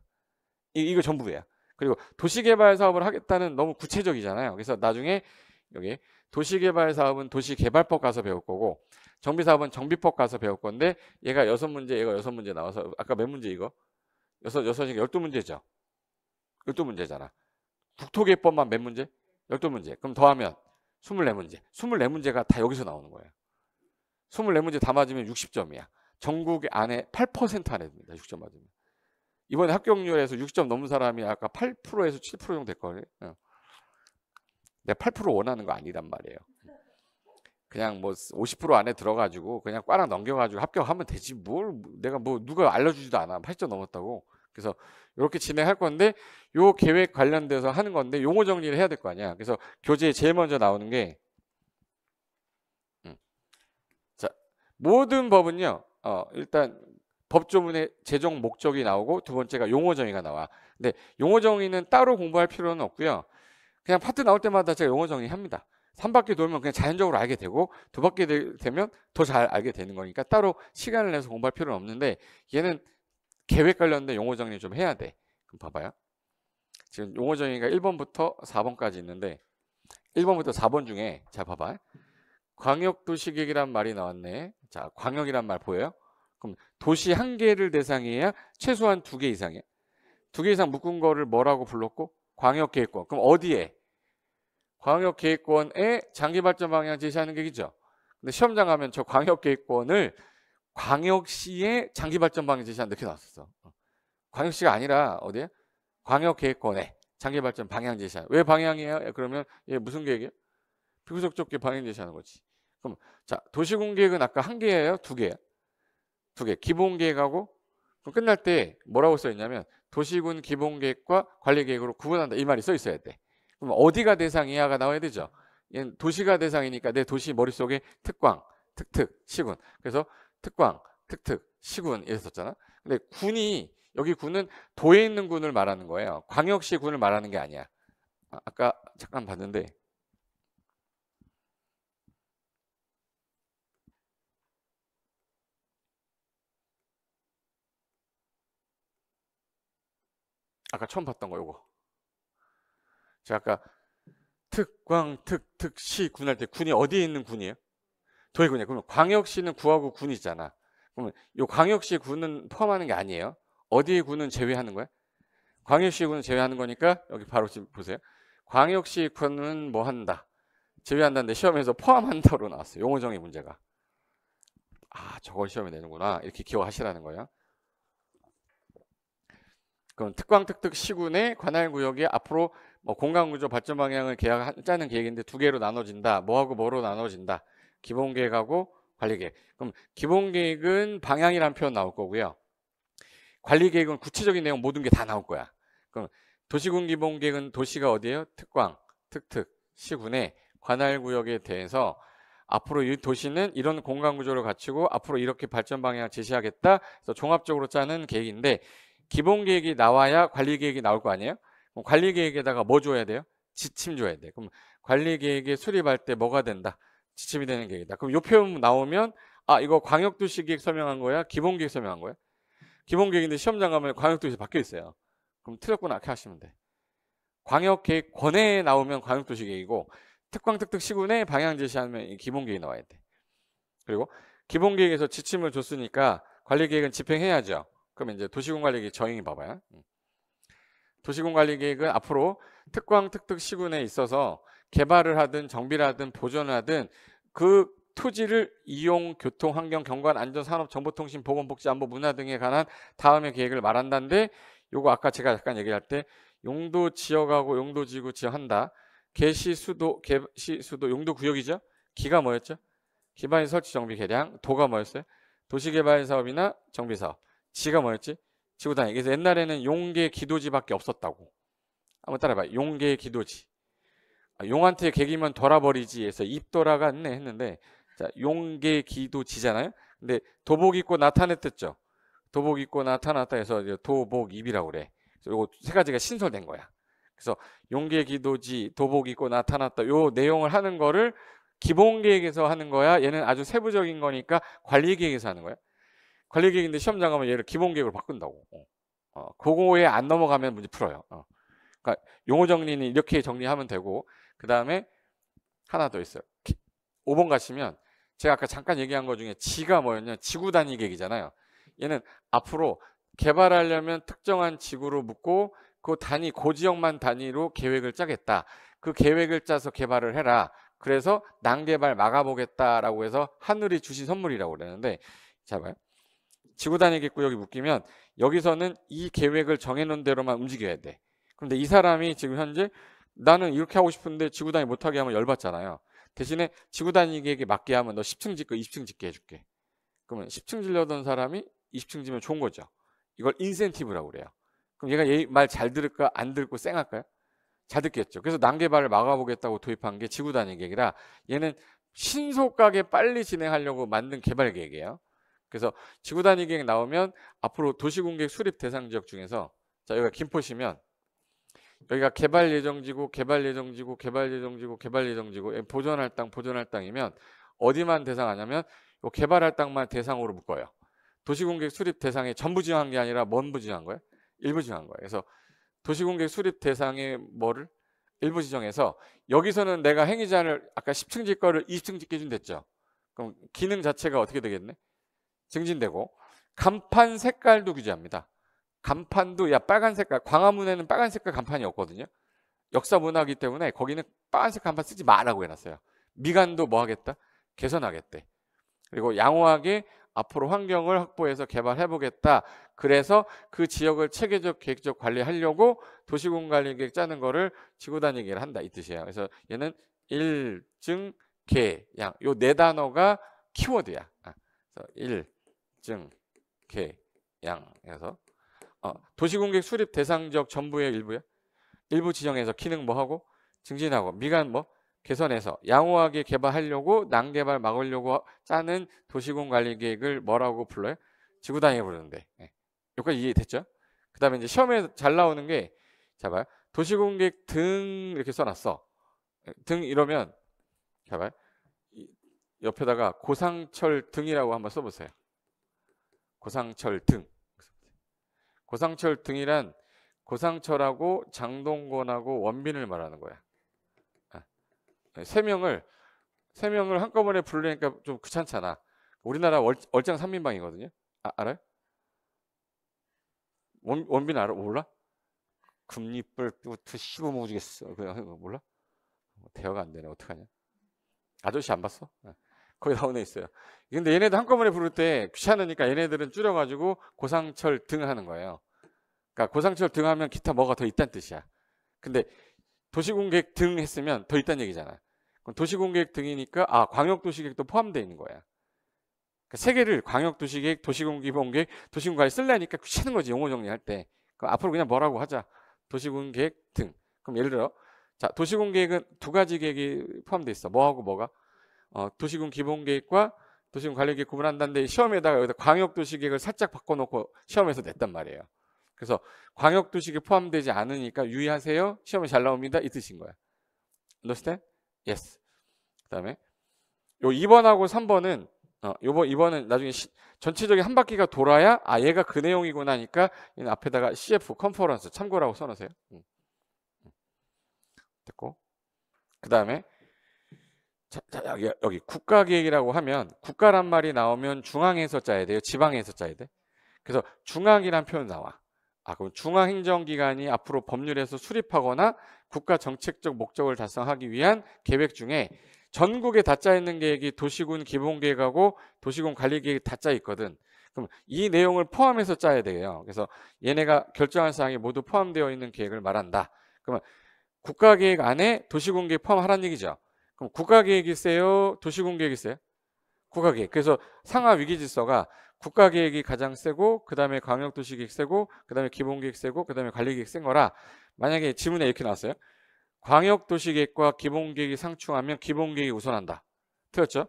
이거 전부야. 그리고 도시개발 사업을 하겠다는 너무 구체적이잖아요. 그래서 나중에 여기 도시개발 사업은 도시개발법 가서 배울 거고 정비사업은 정비법 가서 배울 건데 얘가 6문제, 얘가 6문제 나와서 아까 몇 문제 이거? 6이니까 12문제죠. 12문제잖아. 국토계획법만 몇 문제? 12문제. 그럼 더하면 24문제. 24문제가 다 여기서 나오는 거예요. 24문제 다 맞으면 60점이야. 전국 안에 8% 안에 듭니다. 60점 맞으면. 이번에 합격률에서 60점 넘은 사람이 아까 8%에서 7% 정도 될거예요. 내가 8% 원하는 거 아니란 말이에요. 그냥 뭐 50% 안에 들어가지고 그냥 꽈랑 넘겨가지고 합격하면 되지. 뭘 내가 뭐 누가 알려주지도 않아. 80점 넘었다고. 그래서 이렇게 진행할 건데 요 계획 관련돼서 하는 건데 용어 정리를 해야 될 거 아니야. 그래서 교재에 제일 먼저 나오는 게 자, 모든 법은요. 일단 법조문에 제정 목적이 나오고 두 번째가 용어 정의가 나와. 근데 용어 정의는 따로 공부할 필요는 없고요. 그냥 파트 나올 때마다 제가 용어 정의합니다. 3바퀴 돌면 그냥 자연적으로 알게 되고 2바퀴 되면 더 잘 알게 되는 거니까 따로 시간을 내서 공부할 필요는 없는데 얘는 계획 관련된 용어 정리 좀 해야 돼. 그럼 봐봐요. 지금 용어 정의가 1번부터 4번까지 있는데 1번부터 4번 중에 자 봐봐. 광역도시계획이란 말이 나왔네. 자 광역이란 말 보여요? 그럼 도시 한 개를 대상이어야 최소한 2개 이상이야. 2개 이상 묶은 거를 뭐라고 불렀고? 광역계획권. 그럼 어디에? 광역계획권에 장기발전 방향 제시하는 계획이죠. 근데 시험장 가면 저 광역계획권을 광역시의 장기발전 방향 제시한다 이렇게 나왔었어. 광역시가 아니라 어디에? 광역계획권에 장기발전 방향 제시하는. 왜 방향이에요? 그러면 얘 무슨 계획이에요? 비구속적계 방향 제시하는 거지. 그럼 자 도시군계획은 아까 1개예요? 2개예요? 2개. 기본계획하고 그럼 끝날 때 뭐라고 써있냐면 도시군 기본계획과 관리계획으로 구분한다 이 말이 써있어야 돼. 그럼 어디가 대상이야가 나와야 되죠. 얘는 도시가 대상이니까 내 도시 머릿속에 특광, 특, 시군. 그래서 특광, 특, 시군 이랬었잖아. 근데 군이 여기 군은 도에 있는 군을 말하는 거예요. 광역시 군을 말하는 게 아니야. 아까 잠깐 봤는데 아까 처음 봤던 거 요거. 제가 아까 특광, 특, 시, 군 할 때 군이 어디에 있는 군이에요? 도의 군이에요. 그러면 광역시는 구하고 군이 있잖아. 그러면 요 광역시 군은 포함하는 게 아니에요. 어디의 군은 제외하는 거야? 광역시 군은 제외하는 거니까 여기 바로 지금 보세요. 광역시 군은 뭐 한다? 제외한다는데 시험에서 포함한다로 나왔어요. 용어 정의 문제가. 저걸 시험에 내는구나. 이렇게 기억하시라는 거예요. 그럼 특광특특 시군의 관할구역이 앞으로 뭐 공간구조 발전 방향을 짜는 계획인데 두 개로 나눠진다. 뭐하고 뭐로 나눠진다. 기본계획하고 관리계획. 그럼 기본계획은 방향이라는 표현 나올 거고요. 관리계획은 구체적인 내용 모든 게 다 나올 거야. 그럼 도시군 기본계획은 도시가 어디예요? 특광, 특특, 시군의 관할구역에 대해서 앞으로 이 도시는 이런 공간구조를 갖추고 앞으로 이렇게 발전 방향을 제시하겠다. 그래서 종합적으로 짜는 계획인데 기본 계획이 나와야 관리 계획이 나올 거 아니에요? 그럼 관리 계획에다가 뭐 줘야 돼요? 지침 줘야 돼. 그럼 관리 계획에 수립할 때 뭐가 된다? 지침이 되는 계획이다. 그럼 요 표현 나오면 이거 광역도시 계획 설명한 거야? 기본 계획 설명한 거야? 기본 계획인데 시험장 가면 광역도시 바뀌어 있어요. 그럼 틀렸구나 이렇게 하시면 돼. 광역계획 권해에 나오면 광역도시 계획이고 특광특특 시군에 방향 제시하면 기본 계획이 나와야 돼. 그리고 기본 계획에서 지침을 줬으니까 관리 계획은 집행해야죠. 그러면 이제 도시군관리계획 정의 봐봐요. 도시군관리계획은 앞으로 특광특특 시군에 있어서 개발을 하든 정비를 하든 보존을 하든 그 토지를 이용, 교통, 환경, 경관, 안전, 산업, 정보통신, 보건복지, 안보, 문화 등에 관한 다음의 계획을 말한다는데 요거 아까 제가 잠깐 얘기할 때 용도 지역하고 용도 지구 지역한다. 개시 수도 용도 구역이죠. 기가 뭐였죠? 기반 설치 정비 개량. 도가 뭐였어요? 도시개발 사업이나 정비 사업. 지가 뭐였지? 지구 단위. 그래서 옛날에는 용계 기도지밖에 없었다고. 한번 따라봐. 용계 기도지. 용한테 개기면 돌아버리지 해서 입 돌아갔네 했는데 자, 용계 기도지잖아요. 근데 도복 입고 나타냈댔죠. 도복 입고 나타났다 해서 도복 입이라고 그래. 그래서 요거 세 가지가 신설된 거야. 그래서 용계 기도지, 도복 입고 나타났다. 요 내용을 하는 거를 기본 계획에서 하는 거야. 얘는 아주 세부적인 거니까 관리 계획에서 하는 거야. 관리 계획인데 시험장 가면 얘를 기본 계획으로 바꾼다고. 그거에 안 넘어가면 문제 풀어요. 그러니까 용어 정리는 이렇게 정리하면 되고 그 다음에 하나 더 있어요. 5번 가시면 제가 아까 잠깐 얘기한 거 중에 지가 뭐였냐? 지구 단위 계획이잖아요. 얘는 앞으로 개발하려면 특정한 지구로 묻고 그 단위, 그 지역만 단위로 계획을 짜겠다. 그 계획을 짜서 개발을 해라. 그래서 난개발 막아보겠다라고 해서 하늘이 주신 선물이라고 그러는데 자 봐요. 지구 단위 계획구역이 묶이면 여기서는 이 계획을 정해놓은 대로만 움직여야 돼. 그런데 이 사람이 지금 현재 나는 이렇게 하고 싶은데 지구 단위 못하게 하면 열받잖아요. 대신에 지구 단위 계획에 맞게 하면 너 10층 짓고 20층 짓게 해줄게. 그러면 10층 지려던 사람이 20층 지면 좋은 거죠. 이걸 인센티브라고 그래요. 그럼 얘가 얘 말 잘 들을까 안 듣고 쌩할까요? 잘 듣겠죠. 그래서 난개발을 막아보겠다고 도입한 게 지구 단위 계획이라 얘는 신속하게 빨리 진행하려고 만든 개발 계획이에요. 그래서 지구 단위 계획 나오면 앞으로 도시공계획 수립 대상 지역 중에서 자 여기가 김포시면 여기가 개발 예정지구, 개발 예정지구, 개발 예정지구, 개발 예정지구 보존할 땅이면 어디만 대상하냐면 개발할 땅만 대상으로 묶어요. 도시공계획 수립 대상에 전부 지정한 게 아니라 뭔부 지정한 거예요? 일부 지정한 거예요. 그래서 도시공계획 수립 대상에 뭐를 일부 지정해서 여기서는 내가 행위자를 아까 10층 질 거를 20층 짓게 준댔죠. 그럼 기능 자체가 어떻게 되겠네? 증진되고 간판 색깔도 규제합니다. 간판도 빨간 색깔 광화문에는 빨간 색깔 간판이 없거든요. 역사 문화이기 때문에 거기는 빨간색 간판 쓰지 말라고 해놨어요. 미간도 뭐 하겠다? 개선하겠대. 그리고 양호하게 앞으로 환경을 확보해서 개발해보겠다. 그래서 그 지역을 체계적 계획적 관리하려고 도시공관리계획 짜는 거를 지구단위 계획을 한다 이 뜻이에요. 그래서 얘는 일, 증, 개, 양 요 네 단어가 키워드야. 그래서 일, 증, 개, 양 해서 도시공계획 수립 대상 지역 전부의 일부야. 일부 지정해서 기능 뭐 하고 증진하고 미간 뭐 개선해서 양호하게 개발하려고 난개발 막으려고 짜는 도시공관리계획을 뭐라고 불러요? 지구단위에 부르는데 여기까지 이해됐죠? 그 다음에 이제 시험에 잘 나오는 게 자 봐요. 도시공계획 등 이렇게 써놨어. 등 이러면 자 봐요. 옆에다가 고상철 등이라고 한번 써보세요. 고상철 등. 고상철 등이란 고상철하고 장동건하고 원빈을 말하는 거야. 세 명을 한꺼번에 부르니까 좀 귀찮잖아. 우리나라 얼짱 3인방이거든요. 알아요? 원빈 알아? 몰라? 금리뻘부터 씹어먹으겠어. 그냥 몰라? 대화가 안 되네. 어떡하냐? 아저씨 안 봤어? 거기 나오네 있어요. 근데 얘네들 한꺼번에 부를 때 귀찮으니까 얘네들은 줄여가지고 고상철 등 하는 거예요. 그러니까 고상철 등 하면 기타 뭐가 더 있다는 뜻이야. 근데 도시공계획 등 했으면 더 있다는 얘기잖아. 그럼 도시공계획 등이니까 광역도시계획도 포함되어 있는 거야. 그러니까 세 개를 광역도시계획, 도시공기본계획, 도시공관리 쓰려니까 귀찮은 거지, 용어 정리할 때. 그럼 앞으로 그냥 뭐라고 하자. 도시공계획 등. 그럼 예를 들어 자, 도시공계획은 두 가지 계획이 포함되어 있어. 뭐하고 뭐가? 도시군 기본계획과 도시군 관리계획 구분한다는데 시험에다가 여기다 광역도시계획을 살짝 바꿔놓고 시험에서 냈단 말이에요. 그래서 광역도시계획 포함되지 않으니까 유의하세요. 시험에 잘 나옵니다. 이 뜻인 거야. Understand? Yes. 그다음에 요 2번하고 3번은 2번은 나중에 전체적인 한 바퀴가 돌아야 얘가 그 내용이구나 하니까 얘는 앞에다가 CF 컨퍼런스 참고라고 써놓으세요. 됐고 그다음에 자, 여기 국가계획이라고 하면 국가란 말이 나오면 중앙에서 짜야 돼요. 지방에서 짜야 돼. 그래서 중앙이란 표현 나와. 그럼 중앙행정기관이 앞으로 법률에서 수립하거나 국가 정책적 목적을 달성하기 위한 계획 중에 전국에 다 짜 있는 계획이 도시군 기본계획하고 도시군 관리계획이 다 짜 있거든. 그럼 이 내용을 포함해서 짜야 돼요. 그래서 얘네가 결정한 사항이 모두 포함되어 있는 계획을 말한다. 그러면 국가계획 안에 도시군계획 포함하라는 얘기죠. 그럼 국가계획이 세요? 도시군계획이 세요? 국가계획. 그래서 상하 위기질서가 국가계획이 가장 세고 그 다음에 광역도시계획 세고 그 다음에 기본계획 세고 그 다음에 관리계획 센 거라 만약에 지문에 이렇게 나왔어요. 광역도시계획과 기본계획이 상충하면 기본계획이 우선한다. 틀렸죠?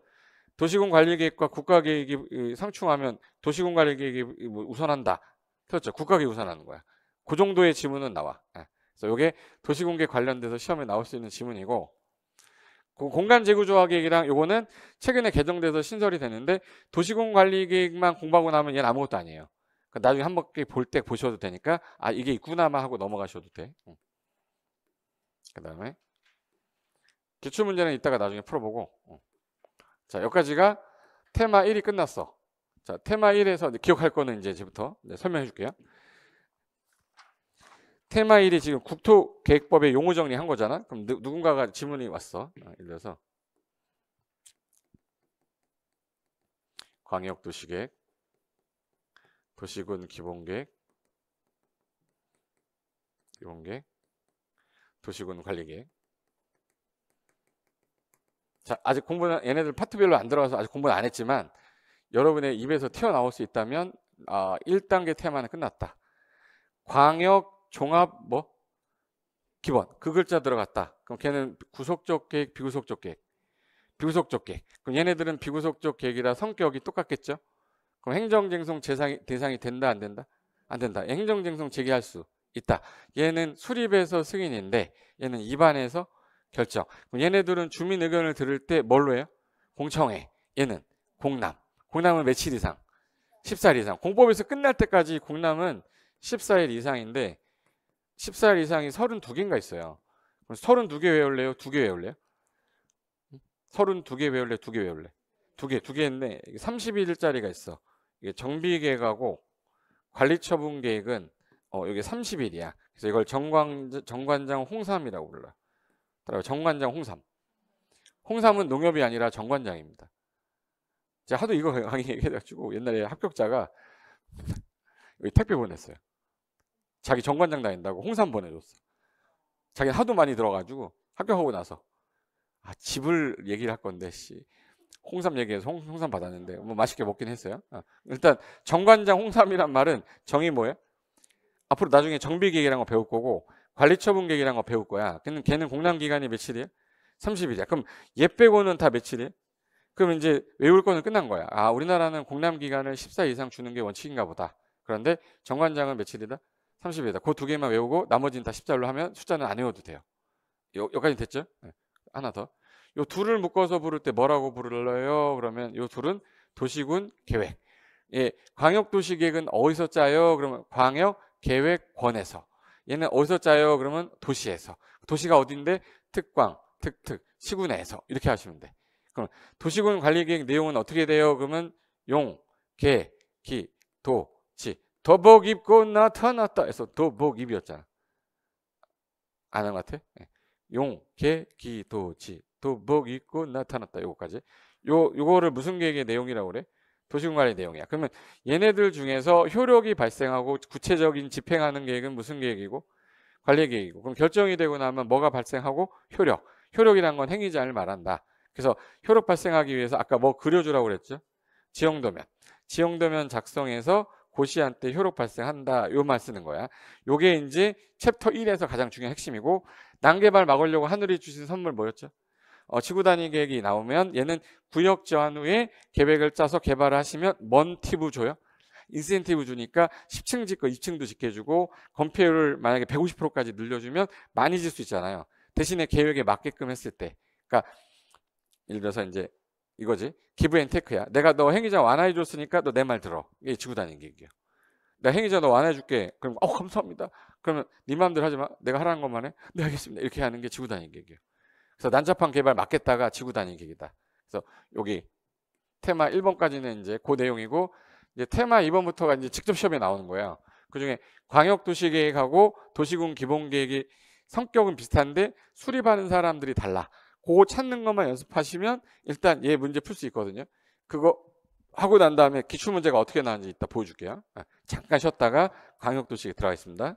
도시군관리계획과 국가계획이 상충하면 도시군관리계획이 우선한다. 틀렸죠? 국가계획이 우선하는 거야. 그 정도의 지문은 나와. 그래서 이게 도시공계 관련돼서 시험에 나올 수 있는 지문이고 공간재구조화계획이랑 요거는 최근에 개정돼서 신설이 됐는데 도시공관리계획만 공부하고 나면 얘는 아무것도 아니에요. 그러니까 나중에 한 바퀴 볼 때 보셔도 되니까 이게 있구나만 하고 넘어가셔도 돼. 그 다음에 기출문제는 이따가 나중에 풀어보고 자 여기까지가 테마 1이 끝났어. 자 테마 1에서 기억할 거는 이제부터 설명해 줄게요. 테마 1이 지금 국토계획법의 용어 정리한 거잖아. 그럼 누군가가 질문이 왔어. 예를 들어서 광역도시계획, 도시군 기본계획, 도시군 관리계획. 자 아직 공부는 얘네들 파트별로 안 들어가서 아직 공부는 안 했지만 여러분의 입에서 튀어나올 수 있다면 1단계 테마는 끝났다. 광역 종합 기본 그 글자 들어갔다. 그럼 걔는 구속적 계획, 비구속적 계획. 비구속적 계획. 그럼 얘네들은 비구속적 계획이라 성격이 똑같겠죠? 그럼 행정쟁송 대상이 된다 안 된다? 안 된다. 행정쟁송 제기할 수 있다. 얘는 수립에서 승인인데 얘는 입안에서 결정. 그럼 얘네들은 주민 의견을 들을 때 뭘로 해요? 공청회. 얘는 공람. 공람은 며칠 이상? 14일 이상. 공법에서 끝날 때까지 공람은 14일 이상인데 14일 이상이 32개인가 있어요. 그럼 32개 외울래요? 2개 외울래요? 32개 외울래? 2개 외울래? 2개인데 30일짜리가 있어. 이게 정비계획하고 관리처분계획은 이게 30일이야. 그래서 이걸 정관장 홍삼이라고 불러. 따라요. 정관장 홍삼. 홍삼은 농협이 아니라 정관장입니다. 제가 하도 이거 강의 얘기해가지고 옛날에 합격자가 여기 택배 보냈어요. 자기 정관장 다닌다고 홍삼 보내줬어. 자기는 하도 많이 들어가지고 합격하고 나서 집을 얘기를 할 건데 홍삼 얘기해서 홍삼 받았는데 뭐 맛있게 먹긴 했어요. 일단 정관장 홍삼이란 말은 정이 뭐예요? 앞으로 나중에 정비계획이란 거 배울 거고 관리처분계획이란 거 배울 거야. 걔는 공람기간이 며칠이에요? 30일이야. 그럼 얘 빼고는 다 며칠이에요? 그럼 이제 외울 거는 끝난 거야. 우리나라는 공람기간을 14일 이상 주는 게 원칙인가 보다. 그런데 정관장은 며칠이다? 30일이다. 그 두 개만 외우고 나머지는 다 14일로 하면 숫자는 안 외워도 돼요. 여기까지 됐죠? 네. 하나 더. 요 둘을 묶어서 부를 때 뭐라고 부를래요? 그러면 요 둘은 도시군 계획. 광역도시계획은 어디서 짜요? 그러면 광역계획원에서. 얘는 어디서 짜요? 그러면 도시에서. 도시가 어딘데? 특광, 특특, 시군에서. 이렇게 하시면 돼. 그럼 도시군 관리계획 내용은 어떻게 돼요? 그러면 용, 계, 기, 도, 지. 도복 입고 나타났다 해서 도복 입이었잖아. 아는 것 같아? 용, 계, 기, 도, 지. 도복 입고 나타났다. 요거까지. 요거를 무슨 계획의 내용이라고 그래? 도시군관리 내용이야. 그러면 얘네들 중에서 효력이 발생하고 구체적인 집행하는 계획은 무슨 계획이고? 관리 계획이고. 그럼 결정이 되고 나면 뭐가 발생하고? 효력. 효력이란 건 행위자를 말한다. 그래서 효력 발생하기 위해서 아까 뭐 그려주라고 그랬죠? 지형도면. 지형도면 작성해서 고시한테 효력 발생한다. 요 말 쓰는 거야. 요게 이제 챕터 1에서 가장 중요한 핵심이고, 난개발 막으려고 하늘이 주신 선물 뭐였죠? 지구 단위 계획이 나오면 얘는 구역 제한 후에 계획을 짜서 개발을 하시면 뭔 팁을 줘요? 인센티브 주니까 10층 짓고 2층도 짓게해주고 건폐율을 만약에 150%까지 늘려주면 많이 질 수 있잖아요. 대신에 계획에 맞게끔 했을 때. 그러니까 예를 들어서 이제 이거지. 기브 앤 테크야. 내가 너 행위자 완화해 줬으니까 너 내 말 들어. 이게 지구 단위 계획이야. 내가 행위자 너 완화해 줄게. 그럼 감사합니다. 그러면 네 마음대로 하지 마. 내가 하라는 것만 해. 네 알겠습니다. 이렇게 하는 게 지구 단위 계획이에요. 그래서 난잡한 개발 막겠다가 지구 단위 계획이다. 그래서 여기 테마 1번까지는 이제 그 내용이고, 이제 테마 2번부터가 이제 직접 시험에 나오는 거예요. 그 중에 광역도시계획하고 도시군 기본계획이 성격은 비슷한데 수립하는 사람들이 달라. 그거 찾는 것만 연습하시면 일단 얘 문제 풀 수 있거든요. 그거 하고 난 다음에 기출문제가 어떻게 나왔는지 이따 보여줄게요. 잠깐 쉬었다가 광역도시계획 들어가겠습니다.